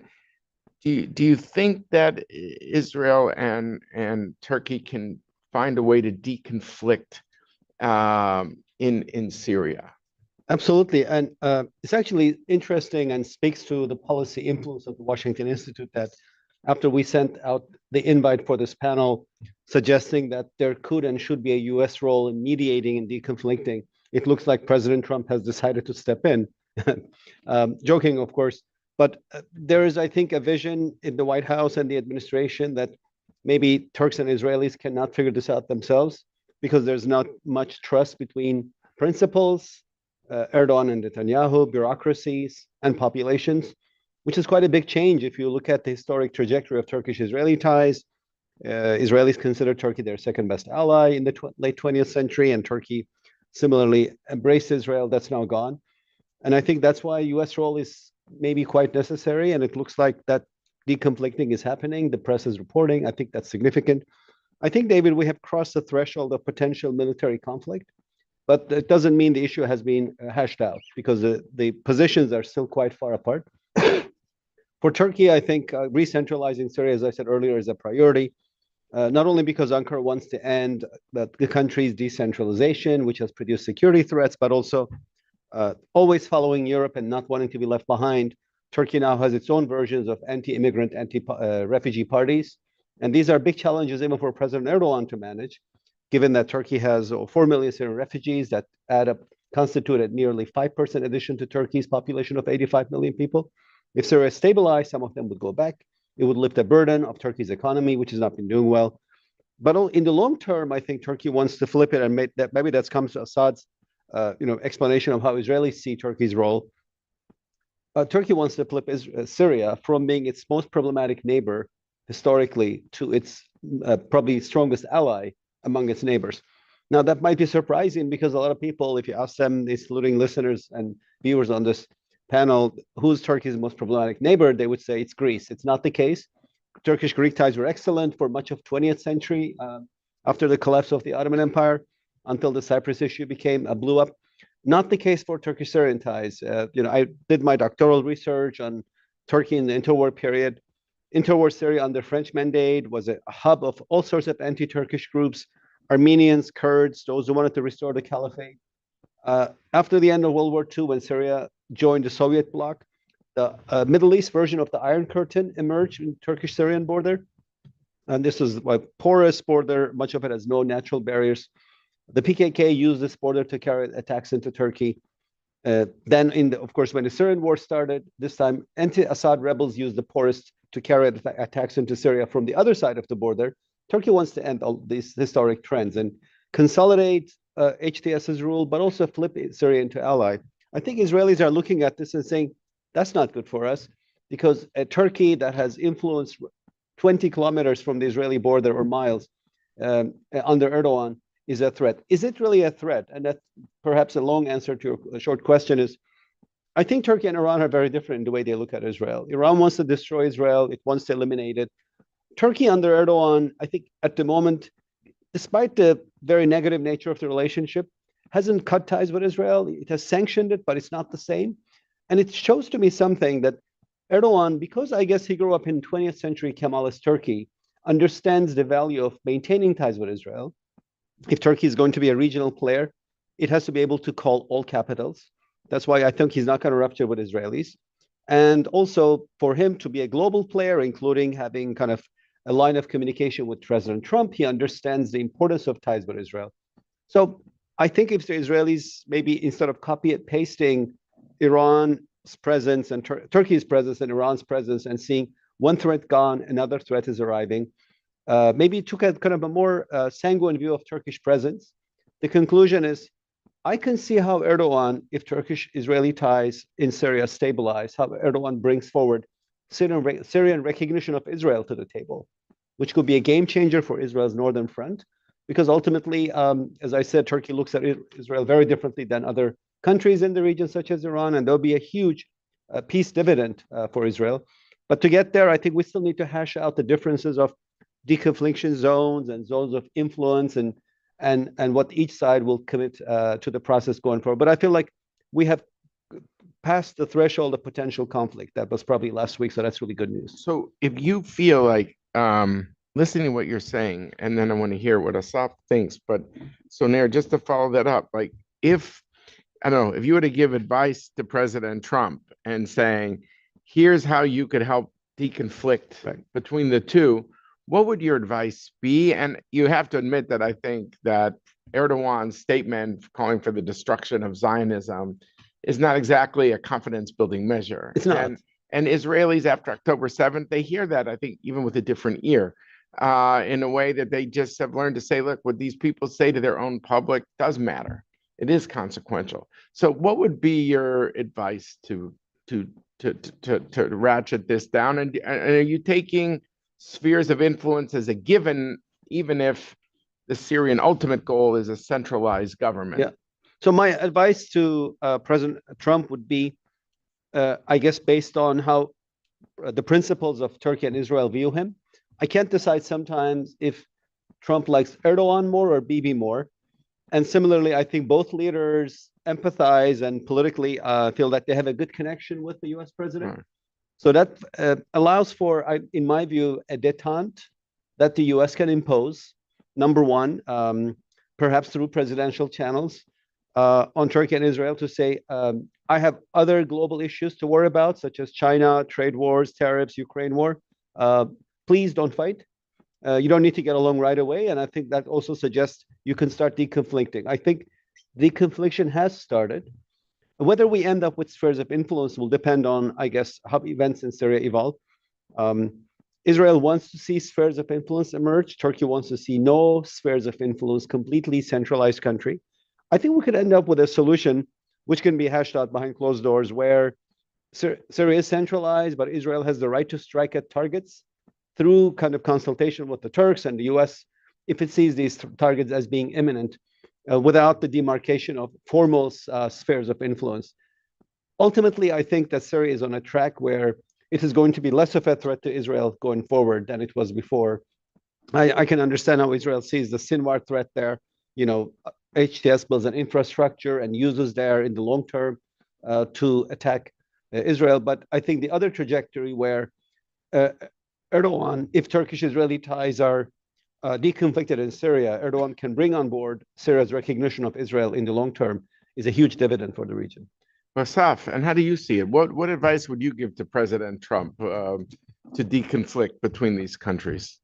Do you think that Israel and Turkey can find a way to deconflict in Syria? Absolutely. And it's actually interesting and speaks to the policy influence of the Washington Institute that after we sent out the invite for this panel, suggesting that there could and should be a US role in mediating and deconflicting, it looks like President Trump has decided to step in. Joking, of course. But there is, I think, a vision in the White House and the administration that maybe Turks and Israelis cannot figure this out themselves because there's not much trust between principals, Erdogan and Netanyahu, bureaucracies, and populations, which is quite a big change if you look at the historic trajectory of Turkish-Israeli ties. Israelis consider Turkey their second best ally in the late 20th century, and Turkey similarly embraced Israel. That's now gone. And I think that's why US role is maybe quite necessary, and it looks like that deconflicting is happening. The press is reporting. I think that's significant. I think, David, we have crossed the threshold of potential military conflict, but it doesn't mean the issue has been hashed out because the positions are still quite far apart. For Turkey, I think re-centralizing Syria, as I said earlier, is a priority, not only because Ankara wants to end the country's decentralization, which has produced security threats, but also always following Europe and not wanting to be left behind. Turkey now has its own versions of anti-immigrant, anti-refugee parties. And these are big challenges even for President Erdogan to manage, given that Turkey has 4 million Syrian refugees that constituted nearly 5% addition to Turkey's population of 85 million people. If Syria is stabilized, some of them would go back. It would lift the burden of Turkey's economy, which has not been doing well. But in the long term, I think Turkey wants to flip it, and maybe that comes to Assad's explanation of how Israelis see Turkey's role. Turkey wants to flip Syria from being its most problematic neighbor historically to its probably strongest ally among its neighbors. Now, that might be surprising because a lot of people, if you ask them, including listeners and viewers on this panel, who's Turkey's most problematic neighbor, they would say it's Greece. It's not the case. Turkish-Greek ties were excellent for much of 20th century after the collapse of the Ottoman Empire until the Cyprus issue blew up. Not the case for Turkish-Syrian ties. I did my doctoral research on Turkey in the interwar period. Interwar Syria under French mandate was a hub of all sorts of anti-Turkish groups, Armenians, Kurds, those who wanted to restore the caliphate. After the end of World War II, when Syria joined the Soviet bloc, the Middle East version of the Iron Curtain emerged in the Turkish-Syrian border. And this was a porous border, much of it has no natural barriers. The PKK used this border to carry attacks into Turkey. Then, of course, when the Syrian war started, this time anti-Assad rebels used the porous to carry attacks into Syria from the other side of the border. Turkey wants to end all these historic trends and consolidate HTS's rule, but also flip Syria into ally. I think Israelis are looking at this and saying, that's not good for us, because a Turkey that has influence 20 kilometers from the Israeli border or miles under Erdogan is a threat. Is it really a threat? And that perhaps a long answer to your short question is, I think Turkey and Iran are very different in the way they look at Israel. Iran wants to destroy Israel. It wants to eliminate it. Turkey under Erdogan, I think at the moment, despite the very negative nature of the relationship, hasn't cut ties with Israel. It has sanctioned it, but it's not the same. And it shows to me something that Erdogan, because I guess he grew up in 20th century Kemalist Turkey, understands the value of maintaining ties with Israel. If Turkey is going to be a regional player, it has to be able to call all capitals. That's why I think he's not going to rupture with Israelis. And also for him to be a global player, including having kind of a line of communication with President Trump. He understands the importance of ties with Israel. So I think if the Israelis maybe instead of copy and pasting Iran's presence and Turkey's presence and Iran's presence and seeing one threat gone, another threat is arriving, maybe took a kind of a more sanguine view of Turkish presence. The conclusion is, I can see how Erdogan, if Turkish-Israeli ties in Syria stabilize, how Erdogan brings forward Syrian recognition of Israel to the table, which could be a game changer for Israel's northern front. Because ultimately, as I said, Turkey looks at Israel very differently than other countries in the region, such as Iran, and there'll be a huge peace dividend for Israel. But to get there, I think we still need to hash out the differences of deconfliction zones and zones of influence and what each side will commit to the process going forward. But I feel like we have passed the threshold of potential conflict. That was probably last week, so that's really good news. So if you feel like listening to what you're saying, and then I want to hear what Assaf thinks, but so Nair, just to follow that up, like if, I don't know, if you were to give advice to President Trump and saying, here's how you could help deconflict between the two, what would your advice be? And you have to admit that I think that Erdogan's statement calling for the destruction of Zionism is not exactly a confidence building measure. It's not. And Israelis after October 7th, they hear that, I think, even with a different ear, in a way that they just have learned to say, look, what these people say to their own public does matter. It is consequential. So what would be your advice to ratchet this down? And are you taking spheres of influence as a given, even if the Syrian ultimate goal is a centralized government? Yeah. So my advice to President Trump would be, I guess, based on how the principles of Turkey and Israel view him. I can't decide sometimes if Trump likes Erdogan more or Bibi more. And similarly, I think both leaders empathize and politically feel that they have a good connection with the US president. Right. So that allows for, in my view, a détente that the US can impose, number one, perhaps through presidential channels, on Turkey and Israel to say, I have other global issues to worry about, such as China, trade wars, tariffs, Ukraine war. Please don't fight. You don't need to get along right away. And I think that also suggests you can start deconflicting. I think deconfliction has started. Whether we end up with spheres of influence will depend on, I guess, how events in Syria evolve. Israel wants to see spheres of influence emerge. Turkey wants to see no spheres of influence, completely centralized country. I think we could end up with a solution which can be hashed out behind closed doors, where Syria is centralized, but Israel has the right to strike at targets through kind of consultation with the Turks and the US, if it sees these targets as being imminent, without the demarcation of formal spheres of influence. Ultimately, I think that Syria is on a track where it is going to be less of a threat to Israel going forward than it was before. I can understand how Israel sees the Sinwar threat there. You know, HTS builds an infrastructure and uses there in the long term to attack Israel. But I think the other trajectory where Erdogan, if Turkish-Israeli ties are deconflicted in Syria, Erdogan can bring on board Syria's recognition of Israel in the long term is a huge dividend for the region. Assaf, and how do you see it? What advice would you give to President Trump to deconflict between these countries?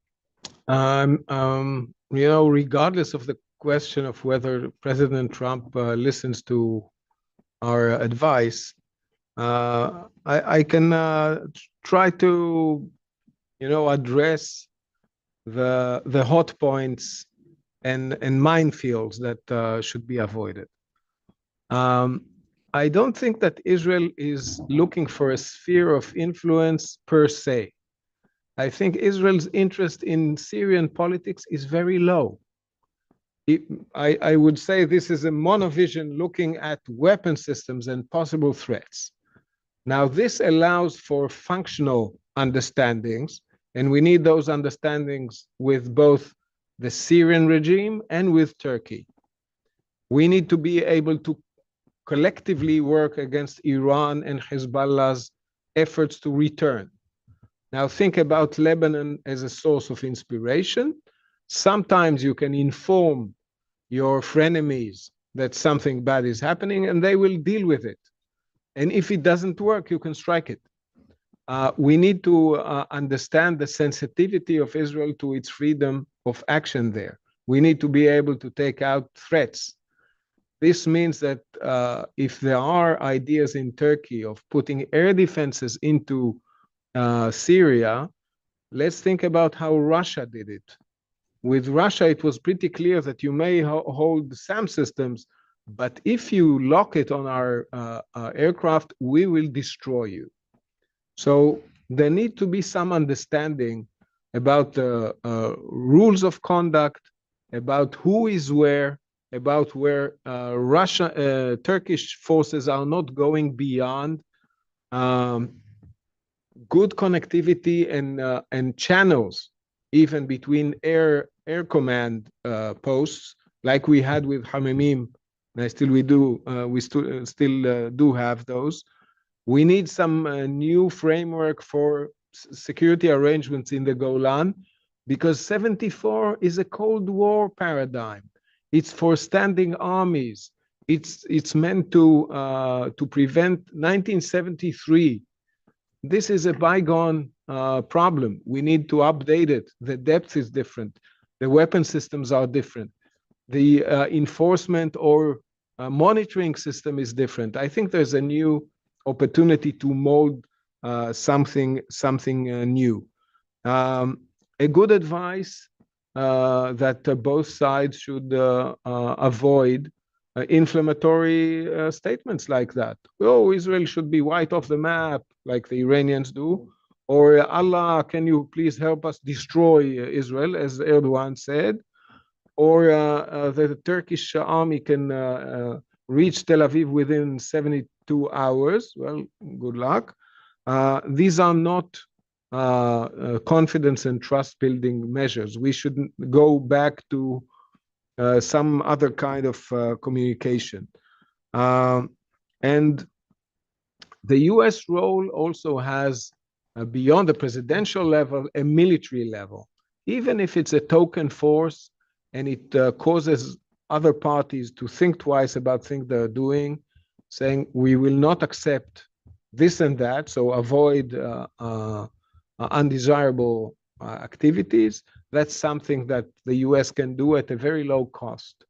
You know, regardless of the question of whether President Trump listens to our advice, I can try to, you know, address the hot points and minefields that should be avoided. I don't think that Israel is looking for a sphere of influence per se. I think Israel's interest in Syrian politics is very low. I would say this is a monovision looking at weapon systems and possible threats. Now, this allows for functional understandings, and we need those understandings with both the Syrian regime and with Turkey. We need to be able to collectively work against Iran and Hezbollah's efforts to return. Now, think about Lebanon as a source of inspiration. Sometimes you can inform your frenemies that something bad is happening and they will deal with it. And if it doesn't work, you can strike it. we need to understand the sensitivity of Israel to its freedom of action there. We need to be able to take out threats. This means that if there are ideas in Turkey of putting air defenses into Syria, let's think about how Russia did it. With Russia, it was pretty clear that you may hold SAM systems, but if you lock it on our aircraft, we will destroy you. So there need to be some understanding about the rules of conduct, about who is where, about where Turkish forces are not going beyond good connectivity and channels, even between air command posts, like we had with Hamimim. We still do have those. We need some new framework for security arrangements in the Golan, because 74 is a Cold War paradigm. It's for standing armies. It's meant to prevent 1973. This is a bygone problem. We need to update it. The depth is different. The weapon systems are different. The enforcement or monitoring system is different. I think there's a new opportunity to mold something new. A good advice that both sides should avoid inflammatory statements like that. Oh, Israel should be wiped off the map, like the Iranians do. Or Allah, can you please help us destroy Israel, as Erdogan said. Or the Turkish army can reach Tel Aviv within 72 hours. Well, good luck. These are not confidence and trust building measures. We should go back to some other kind of communication. And the US role also has, beyond the presidential level, a military level. Even if it's a token force and it causes other parties to think twice about things they're doing, saying we will not accept this and that, so avoid undesirable activities. That's something that the US can do at a very low cost,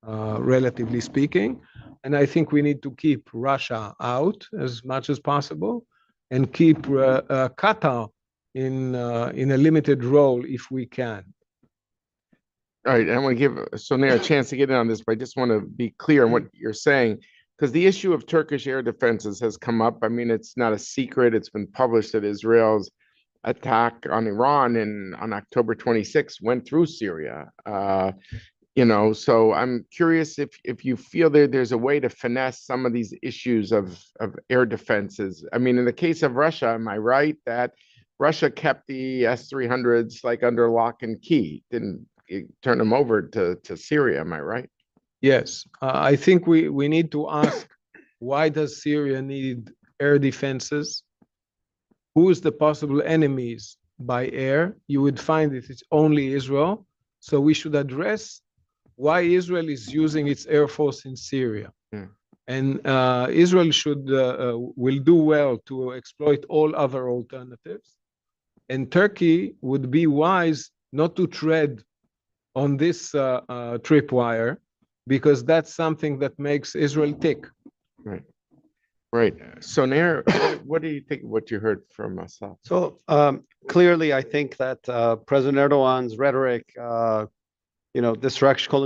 relatively speaking. And I think we need to keep Russia out as much as possible and keep Qatar in a limited role if we can. All right, I want to give Soner a chance to get in on this, but I just want to be clear on what you're saying, because the issue of Turkish air defenses has come up. I mean, it's not a secret. It's been published that Israel's attack on Iran on October 26th went through Syria. So I'm curious if you feel there's a way to finesse some of these issues of air defenses. I mean, in the case of Russia, am I right that Russia kept the S-300s like under lock and key, didn't turn them over to Syria? Am I right? Yes, I think we need to ask, why does Syria need air defenses? Who is the possible enemies by air? You would find that it's only Israel. So we should address why Israel is using its air force in Syria. And Israel will do well to exploit all other alternatives. And Turkey would be wise not to tread on this tripwire, because that's something that makes Israel tick. Right. Soner, what do you think of what you heard from Assaf? So clearly, I think that President Erdogan's rhetoric, calling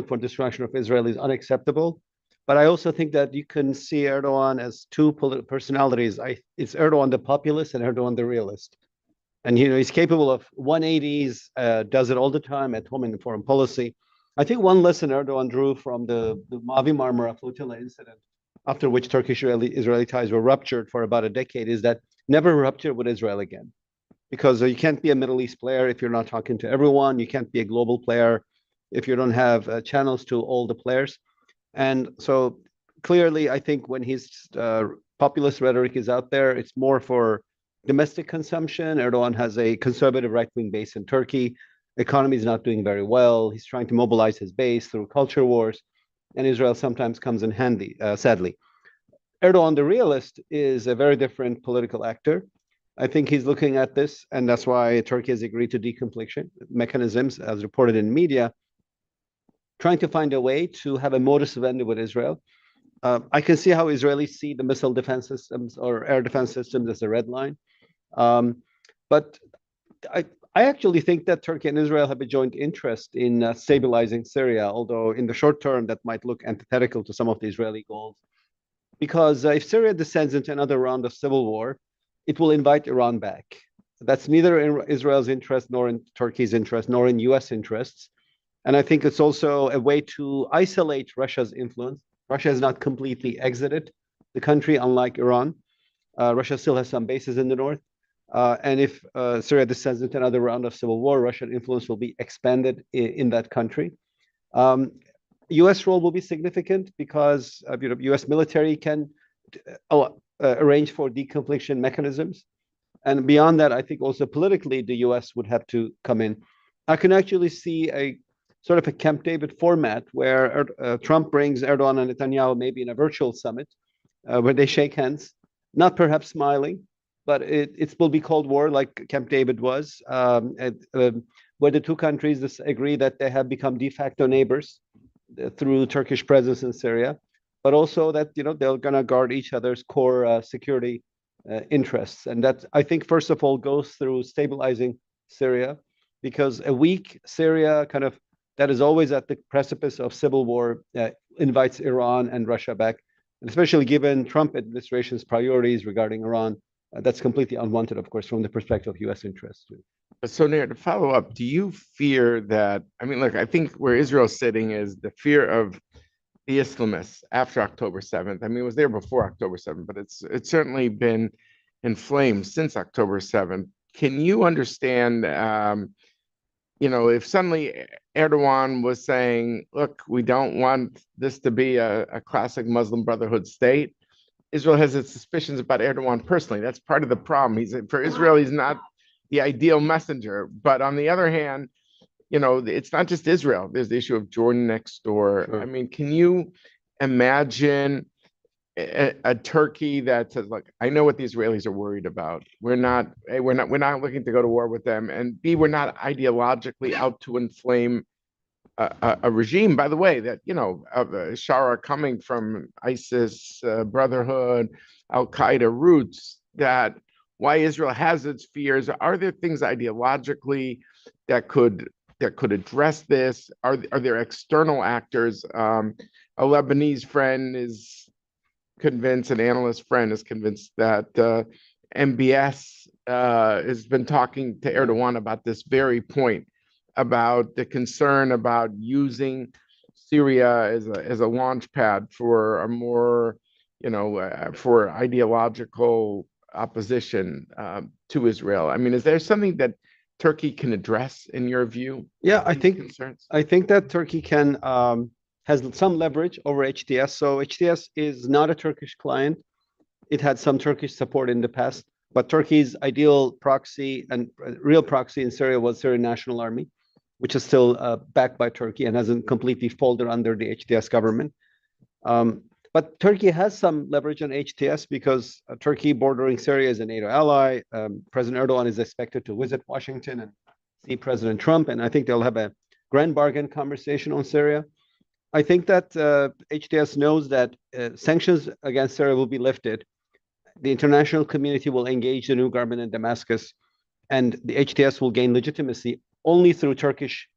for destruction of Israel is unacceptable. But I also think that you can see Erdogan as two personalities. It's Erdogan the populist and Erdogan the realist. And he's capable of 180s, does it all the time at home in foreign policy. I think one lesson Erdogan drew from the Mavi Marmara flotilla incident, after which Turkish-Israeli ties were ruptured for about a decade, is that never rupture with Israel again. Because you can't be a Middle East player if you're not talking to everyone. You can't be a global player if you don't have channels to all the players. And so clearly, I think when his populist rhetoric is out there, it's more for domestic consumption. Erdogan has a conservative right-wing base in Turkey. Economy is not doing very well. He's trying to mobilize his base through culture wars, and Israel sometimes comes in handy, sadly. Erdogan, the realist, is a very different political actor. I think he's looking at this, and that's why Turkey has agreed to deconfliction mechanisms, as reported in media, trying to find a way to have a modus vivendi with Israel. I can see how Israelis see the missile defense systems or air defense systems as a red line. But I actually think that Turkey and Israel have a joint interest in stabilizing Syria, although in the short term that might look antithetical to some of the Israeli goals. Because if Syria descends into another round of civil war, it will invite Iran back. That's neither in Israel's interest, nor in Turkey's interest, nor in US interests. And I think it's also a way to isolate Russia's influence. Russia has not completely exited the country, unlike Iran. Russia still has some bases in the north. And if Syria descends into another round of civil war, Russian influence will be expanded in that country. U.S. role will be significant because U.S. military can arrange for deconfliction mechanisms. And beyond that, I think also politically, the U.S. would have to come in. I can actually see a sort of a Camp David format where Trump brings Erdogan and Netanyahu maybe in a virtual summit where they shake hands, not perhaps smiling, but it will be Cold War like Camp David was, where the two countries agree that they have become de facto neighbors through Turkish presence in Syria, but also that they're going to guard each other's core security interests. And that, I think, first of all, goes through stabilizing Syria, because a weak Syria that is always at the precipice of civil war invites Iran and Russia back, and especially given Trump administration's priorities regarding Iran, that's completely unwanted, of course, from the perspective of U.S. interests too. So, Nair, to follow up, do you fear that? I mean, look, I think where Israel's sitting is the fear of the Islamists after October 7th. I mean, it was there before October 7th, but it's certainly been inflamed since October 7th. Can you understand? If suddenly Erdogan was saying, look, we don't want this to be a classic Muslim Brotherhood state, Israel has its suspicions about Erdogan personally. That's part of the problem. For Israel, he's not the ideal messenger. But on the other hand, it's not just Israel. There's the issue of Jordan next door. Sure. I mean, can you imagine a Turkey that says, look, I know what the Israelis are worried about. We're not looking to go to war with them. And B, we're not ideologically out to inflame a regime, by the way, that, of Shara coming from ISIS, Brotherhood, Al-Qaeda roots, that why Israel has its fears. Are there things ideologically that could address this? Are there external actors? A Lebanese friend is convinced, an analyst friend is convinced that MBS has been talking to Erdogan about this very point, about the concern about using Syria as a launch pad for a more, for ideological opposition to Israel. I mean, is there something that Turkey can address in your view? Yeah, I think that Turkey can has some leverage over HTS. So HTS is not a Turkish client. It had some Turkish support in the past, but Turkey's ideal proxy and real proxy in Syria was Syrian National Army, which is still backed by Turkey and hasn't completely folded under the HTS government. But Turkey has some leverage on HTS because Turkey, bordering Syria, is a NATO ally. President Erdogan is expected to visit Washington and see President Trump, and I think they'll have a grand bargain conversation on Syria. I think that HTS knows that sanctions against Syria will be lifted. The international community will engage the new government in Damascus, and the HTS will gain legitimacy only through Turkish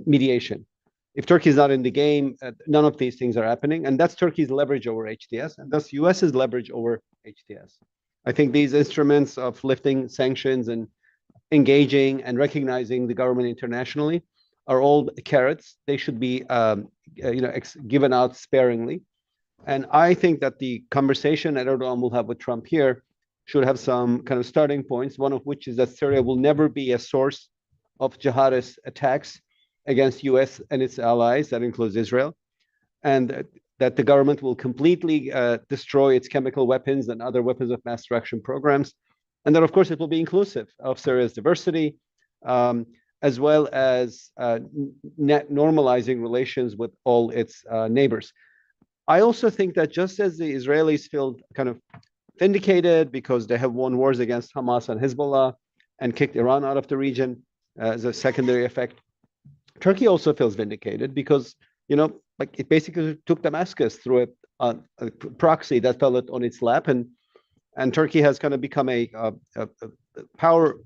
mediation. If Turkey is not in the game, none of these things are happening, and that's Turkey's leverage over HTS, and thus US's leverage over HTS. I think these instruments of lifting sanctions and engaging and recognizing the government internationally are all carrots. They should be given out sparingly. And I think that the conversation that Erdogan will have with Trump here should have some kind of starting points, one of which is that Syria will never be a source of jihadist attacks against US and its allies, that includes Israel, and that the government will completely destroy its chemical weapons and other weapons of mass destruction programs, and that, of course, it will be inclusive of Syria's diversity, as well as normalizing relations with all its neighbors. I also think that just as the Israelis feel kind of vindicated because they have won wars against Hamas and Hezbollah and kicked Iran out of the region as a secondary effect. Turkey also feels vindicated because, like it basically took Damascus through a proxy that fell on its lap, and Turkey has kind of become a power,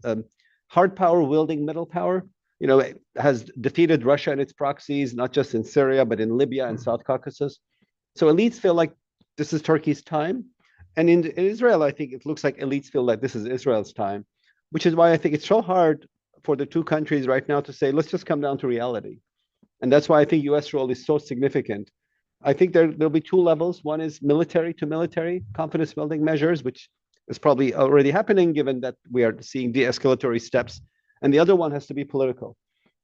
hard power wielding middle power. It has defeated Russia in its proxies, not just in Syria, but in Libya and South Caucasus. So elites feel like this is Turkey's time. And in Israel, I think it looks like elites feel like this is Israel's time, which is why I think it's so hard for the two countries right now to say, let's just come down to reality. And that's why I think US role is so significant. I think there'll be two levels. One is military to military confidence building measures, which is probably already happening given that we are seeing de-escalatory steps. And the other one has to be political,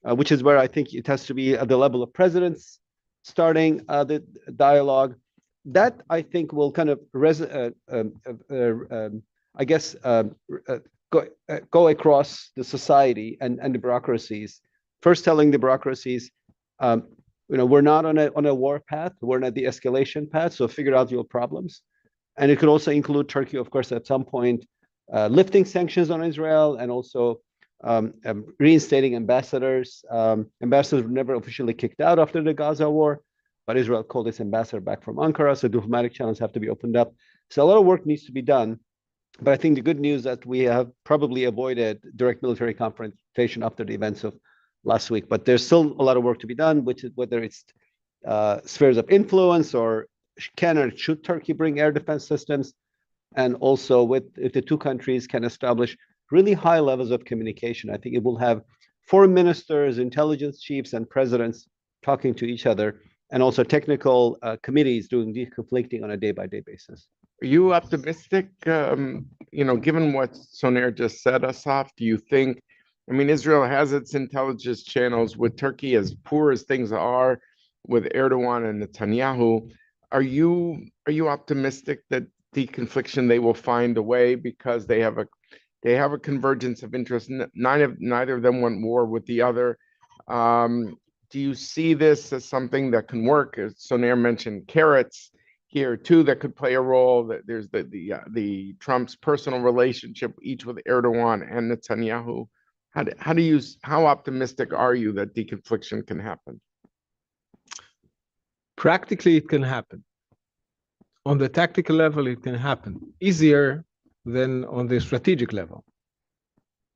which is where I think it has to be at the level of presidents starting the dialogue. That I think will kind of go across the society and the bureaucracies. First, telling the bureaucracies, we're not on a war path. We're on a de-escalation path. So figure out your problems. And it could also include Turkey, of course, at some point, lifting sanctions on Israel and also reinstating ambassadors. Ambassadors were never officially kicked out after the Gaza war, but Israel called its ambassador back from Ankara. So diplomatic channels have to be opened up. So a lot of work needs to be done. But I think the good news that we have probably avoided direct military confrontation after the events of last week. But there's still a lot of work to be done, which is whether it's spheres of influence or can or should Turkey bring air defense systems, and also if the two countries can establish really high levels of communication. I think it will have foreign ministers, intelligence chiefs, and presidents talking to each other, and also technical committees doing deconflicting on a day-by-day basis. Are you optimistic, given what Soner just said, Assaf? Do you think, Israel has its intelligence channels with Turkey, as poor as things are with Erdogan and Netanyahu? Are you optimistic that deconfliction, they will find a way because they have a convergence of interest? Neither of them want war with the other. Do you see this as something that can work? As Soner mentioned, carrots here too that could play a role. That there's the Trump's personal relationship each with Erdogan and Netanyahu. How optimistic are you that deconfliction can happen? Practically, it can happen. On the tactical level, it can happen easier than on the strategic level.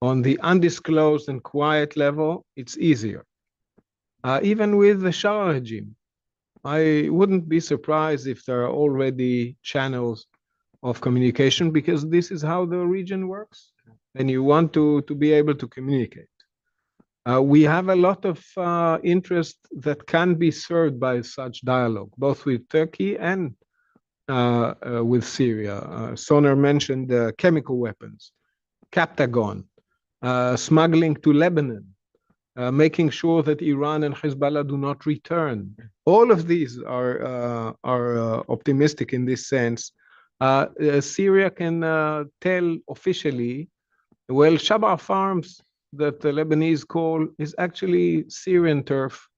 On the undisclosed and quiet level, it's easier. Even with the Shah regime, I wouldn't be surprised if there are already channels of communication, because this is how the region works, and you want to be able to communicate. We have a lot of interest that can be served by such dialogue, both with Turkey and with Syria. Soner mentioned chemical weapons, Captagon, smuggling to Lebanon, making sure that Iran and Hezbollah do not return. All of these are optimistic in this sense. Syria can tell officially, well, Shaba Farms, that the Lebanese call, is actually Syrian turf,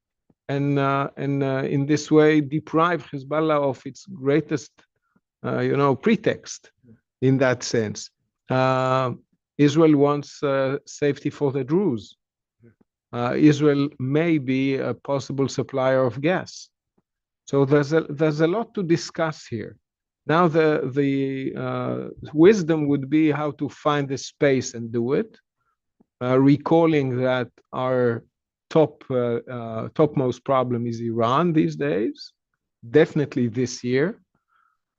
and in this way deprive Hezbollah of its greatest, pretext in that sense. Israel wants safety for the Druze. Israel may be a possible supplier of gas. So there's a lot to discuss here. Now the wisdom would be how to find the space and do it, recalling that our topmost problem is Iran these days, definitely this year,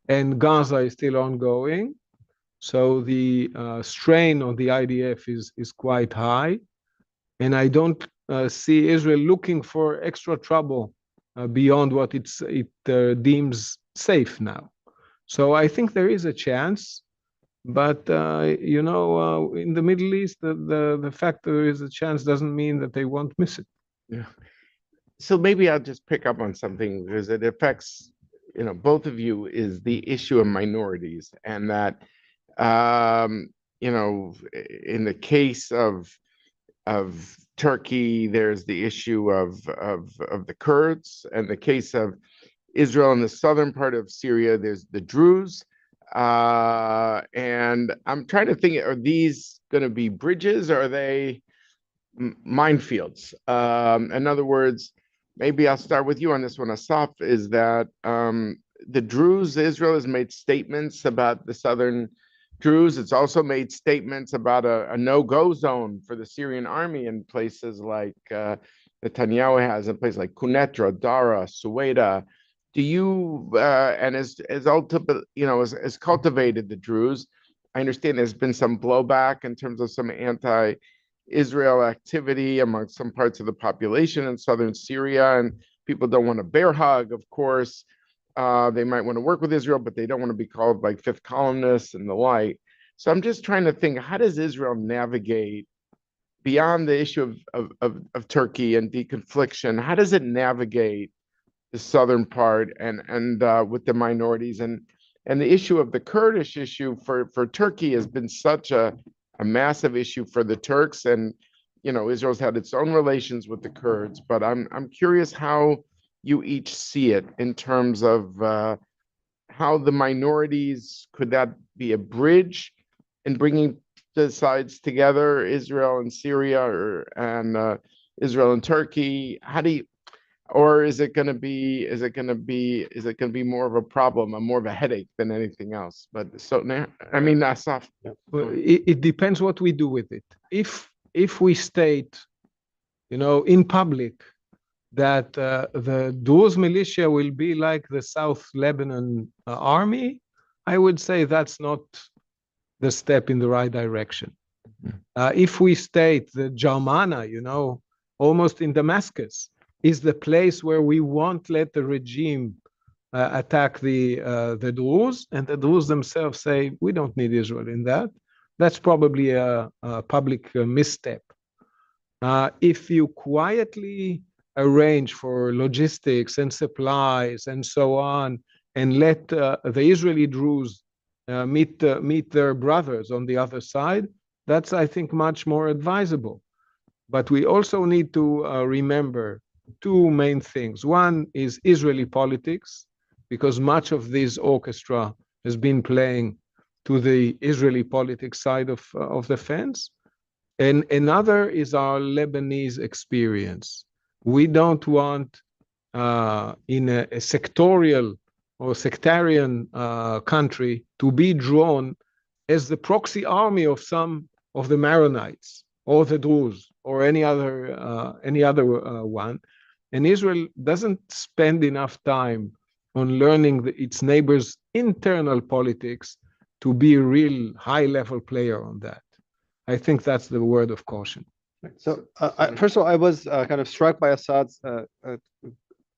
and Gaza is still ongoing. So the strain on the IDF is quite high. And I don't see Israel looking for extra trouble beyond what it deems safe now. So I think there is a chance, but in the Middle East, the fact that there is a chance doesn't mean that they won't miss it. Yeah. So maybe I'll just pick up on something, because it affects both of you, is the issue of minorities, and that in the case of Turkey, there's the issue of the Kurds, and the case of Israel in the southern part of Syria, there's the Druze. And I'm trying to think, are these going to be bridges or are they minefields? In other words, maybe I'll start with you on this one, Assaf, is that the Druze, Israel has made statements about the southern Druze. It's also made statements about a no-go zone for the Syrian army in places like Netanyahu has, in places like Quneitra, Dara, Suwaida. Do you and as ultimate, as cultivated the Druze? I understand there's been some blowback in terms of some anti-Israel activity among some parts of the population in southern Syria, and people don't want a bear hug, of course. They might want to work with Israel, but they don't want to be called like fifth columnists and the like. So I'm just trying to think, how does Israel navigate beyond the issue of Turkey and deconfliction? How does it navigate the southern part and with the minorities and the issue of the Kurdish issue for Turkey has been such a massive issue for the Turks, and Israel's had its own relations with the Kurds, but I'm curious how you each see it in terms of how the minorities, could that be a bridge in bringing the sides together, Israel and Syria, and Israel and Turkey? How do you, or is it going to be more of a problem, more of a headache than anything else? But so I mean, Asaf. Well, it depends what we do with it. If we state, in public that the Druze militia will be like the South Lebanon army, I would say that's not the step in the right direction. If we state that Jarmana, almost in Damascus, is the place where we won't let the regime attack the Druze, and the Druze themselves say, we don't need Israel in that. That's probably a public misstep. If you quietly arrange for logistics and supplies and so on, and let the Israeli Druze meet their brothers on the other side, that's, I think, much more advisable. But we also need to remember two main things. One is Israeli politics, because much of this orchestra has been playing to the Israeli politics side of the fence. And another is our Lebanese experience. We don't want in a sectorial or sectarian country to be drawn as the proxy army of some of the Maronites or the Druze or any other one. And Israel doesn't spend enough time on learning its neighbors' internal politics to be a real high-level player on that. I think that's the word of caution. So, first of all, I was kind of struck by Assad's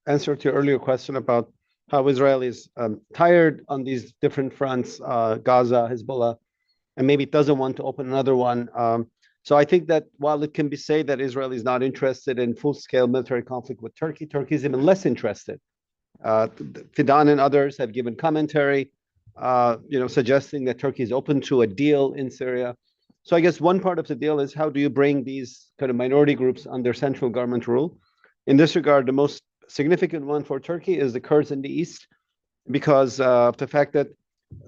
answer to your earlier question about how Israel is tired on these different fronts, Gaza, Hezbollah, and maybe it doesn't want to open another one. So I think that while it can be said that Israel is not interested in full-scale military conflict with Turkey, Turkey is even less interested. Fidan and others have given commentary, suggesting that Turkey is open to a deal in Syria. So I guess one part of the deal is how do you bring these kind of minority groups under central government rule? In this regard, the most significant one for Turkey is the Kurds in the east, because of the fact that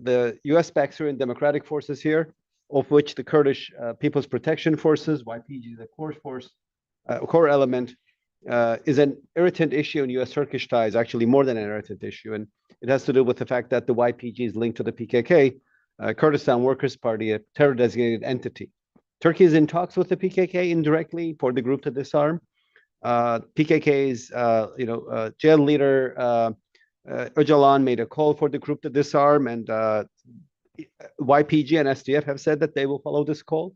the US-backed Syrian Democratic Forces here, of which the Kurdish People's Protection Forces, YPG, the core element, is an irritant issue in US-Turkish ties, actually more than an irritant issue. And it has to do with the fact that the YPG is linked to the PKK, Kurdistan Workers' Party, a terror-designated entity. Turkey is in talks with the PKK indirectly for the group to disarm. PKK's, jail leader, Öcalan made a call for the group to disarm, and YPG and SDF have said that they will follow this call.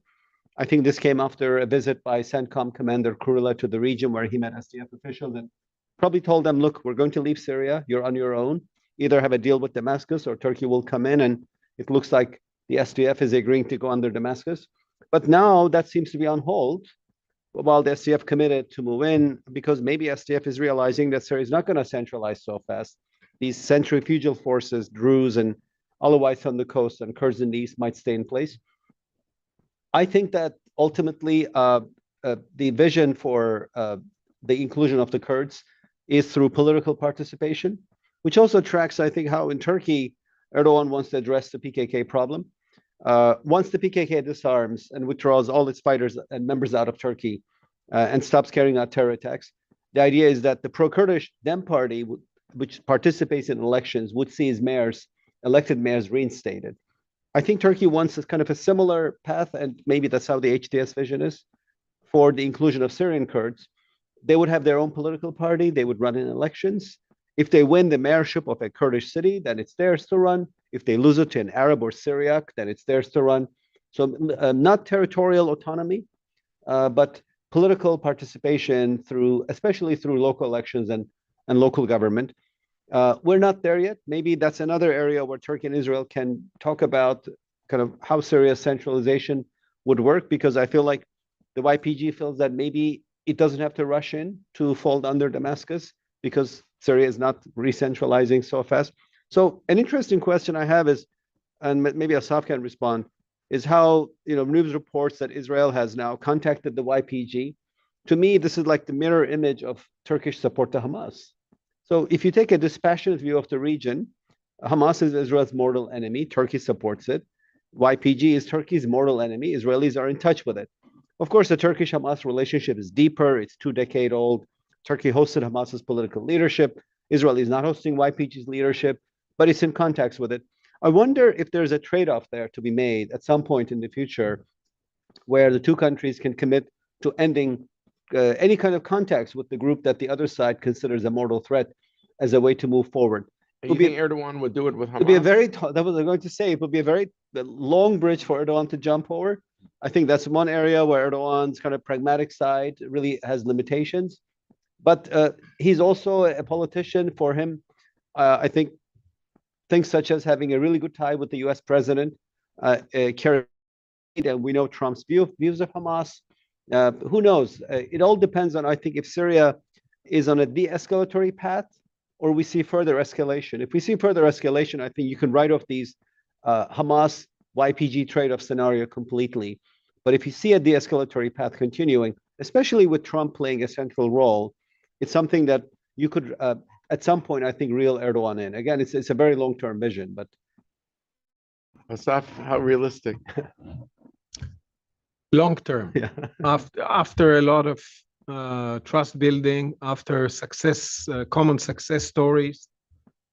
I think this came after a visit by CENTCOM Commander Kurula to the region where he met SDF officials and probably told them, look, we're going to leave Syria. You're on your own. Either have a deal with Damascus or Turkey will come in. And it looks like the SDF is agreeing to go under Damascus. But now that seems to be on hold while the SDF committed to move in, because maybe SDF is realizing that Syria is not going to centralize so fast. These centrifugal forces, Druze and Alawites on the coast and Kurds in the east might stay in place. I think that ultimately the vision for the inclusion of the Kurds is through political participation, which also tracks, I think, how in Turkey Erdogan wants to address the PKK problem. Once the PKK disarms and withdraws all its fighters and members out of Turkey and stops carrying out terror attacks, the idea is that the pro-Kurdish Dem party, which participates in elections, would see its elected mayors reinstated. I think Turkey wants a kind of a similar path, and maybe that's how the HDS vision is, for the inclusion of Syrian Kurds. They would have their own political party. They would run in elections. If they win the mayorship of a Kurdish city, then it's theirs to run. If they lose it to an Arab or Syriac, then it's theirs to run. So not territorial autonomy, but political participation especially through local elections and local government. We're not there yet. Maybe that's another area where Turkey and Israel can talk about kind of how Syria's centralization would work, because I feel like the YPG feels that maybe it doesn't have to rush in to fold under Damascus because Syria is not re-centralizing so fast. So an interesting question I have is, and maybe Assaf can respond, is how, news reports that Israel has now contacted the YPG. To me, this is like the mirror image of Turkish support to Hamas. So if you take a dispassionate view of the region, Hamas is Israel's mortal enemy. Turkey supports it. YPG is Turkey's mortal enemy. Israelis are in touch with it. Of course, the Turkish-Hamas relationship is deeper. It's 2-decade-old. Turkey hosted Hamas's political leadership. Israel is not hosting YPG's leadership, but it's in contact with it. I wonder if there's a trade-off there to be made at some point in the future where the two countries can commit to ending any kind of contacts with the group that the other side considers a mortal threat as a way to move forward. You think Erdogan would do it with Hamas? It would be a very, that was I'm going to say, it would be a very long bridge for Erdogan to jump over. I think that's one area where Erdogan's kind of pragmatic side really has limitations. But he's also a politician. For him, I think things such as having a really good tie with the US president, carry, and we know Trump's views of Hamas. Who knows? It all depends on, I think, if Syria is on a de-escalatory path or we see further escalation. If we see further escalation, I think you can write off these Hamas YPG trade-off scenario completely. But if you see a de-escalatory path continuing, especially with Trump playing a central role, it's something that you could, at some point, I think, reel Erdogan in. Again, it's a very long-term vision, but. Assaf, how realistic? Long term. Yeah. After a lot of trust building, after common success stories,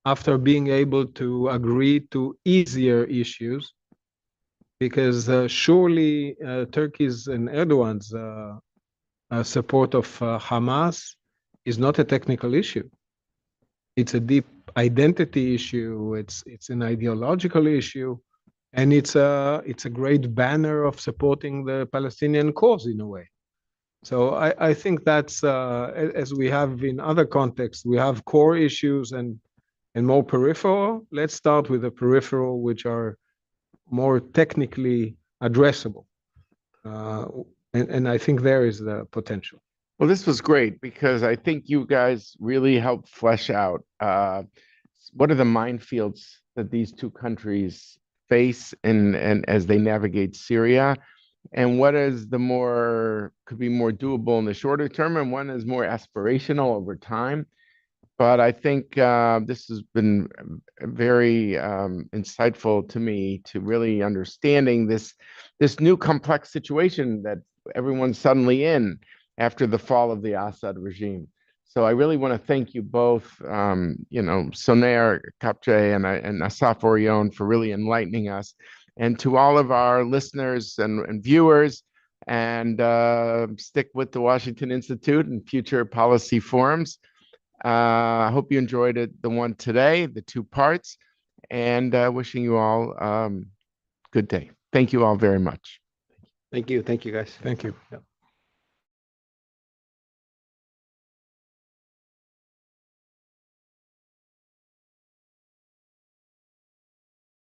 after being able to agree to easier issues, because surely Turkey's and Erdogan's support of Hamas is not a technical issue. It's a deep identity issue. It's an ideological issue, and it's a great banner of supporting the Palestinian cause in a way. So I think that's as we have in other contexts, we have core issues and more peripheral. Let's start with the peripheral, which are more technically addressable, and I think there is the potential. Well, this was great because I think you guys really helped flesh out what are the minefields that these two countries face and as they navigate Syria, and what is could be more doable in the shorter term, and one is more aspirational over time. But I think this has been very insightful to me to really understanding this new complex situation that everyone's suddenly in after the fall of the Assad regime. So I really want to thank you both, Soner Kapche and Assaf Orion, for really enlightening us, and to all of our listeners and viewers, and stick with the Washington Institute and future policy forums. I hope you enjoyed the one today, the 2 parts, and wishing you all good day. Thank you all very much. Thank you. Thank you, guys. Thank you. Yeah.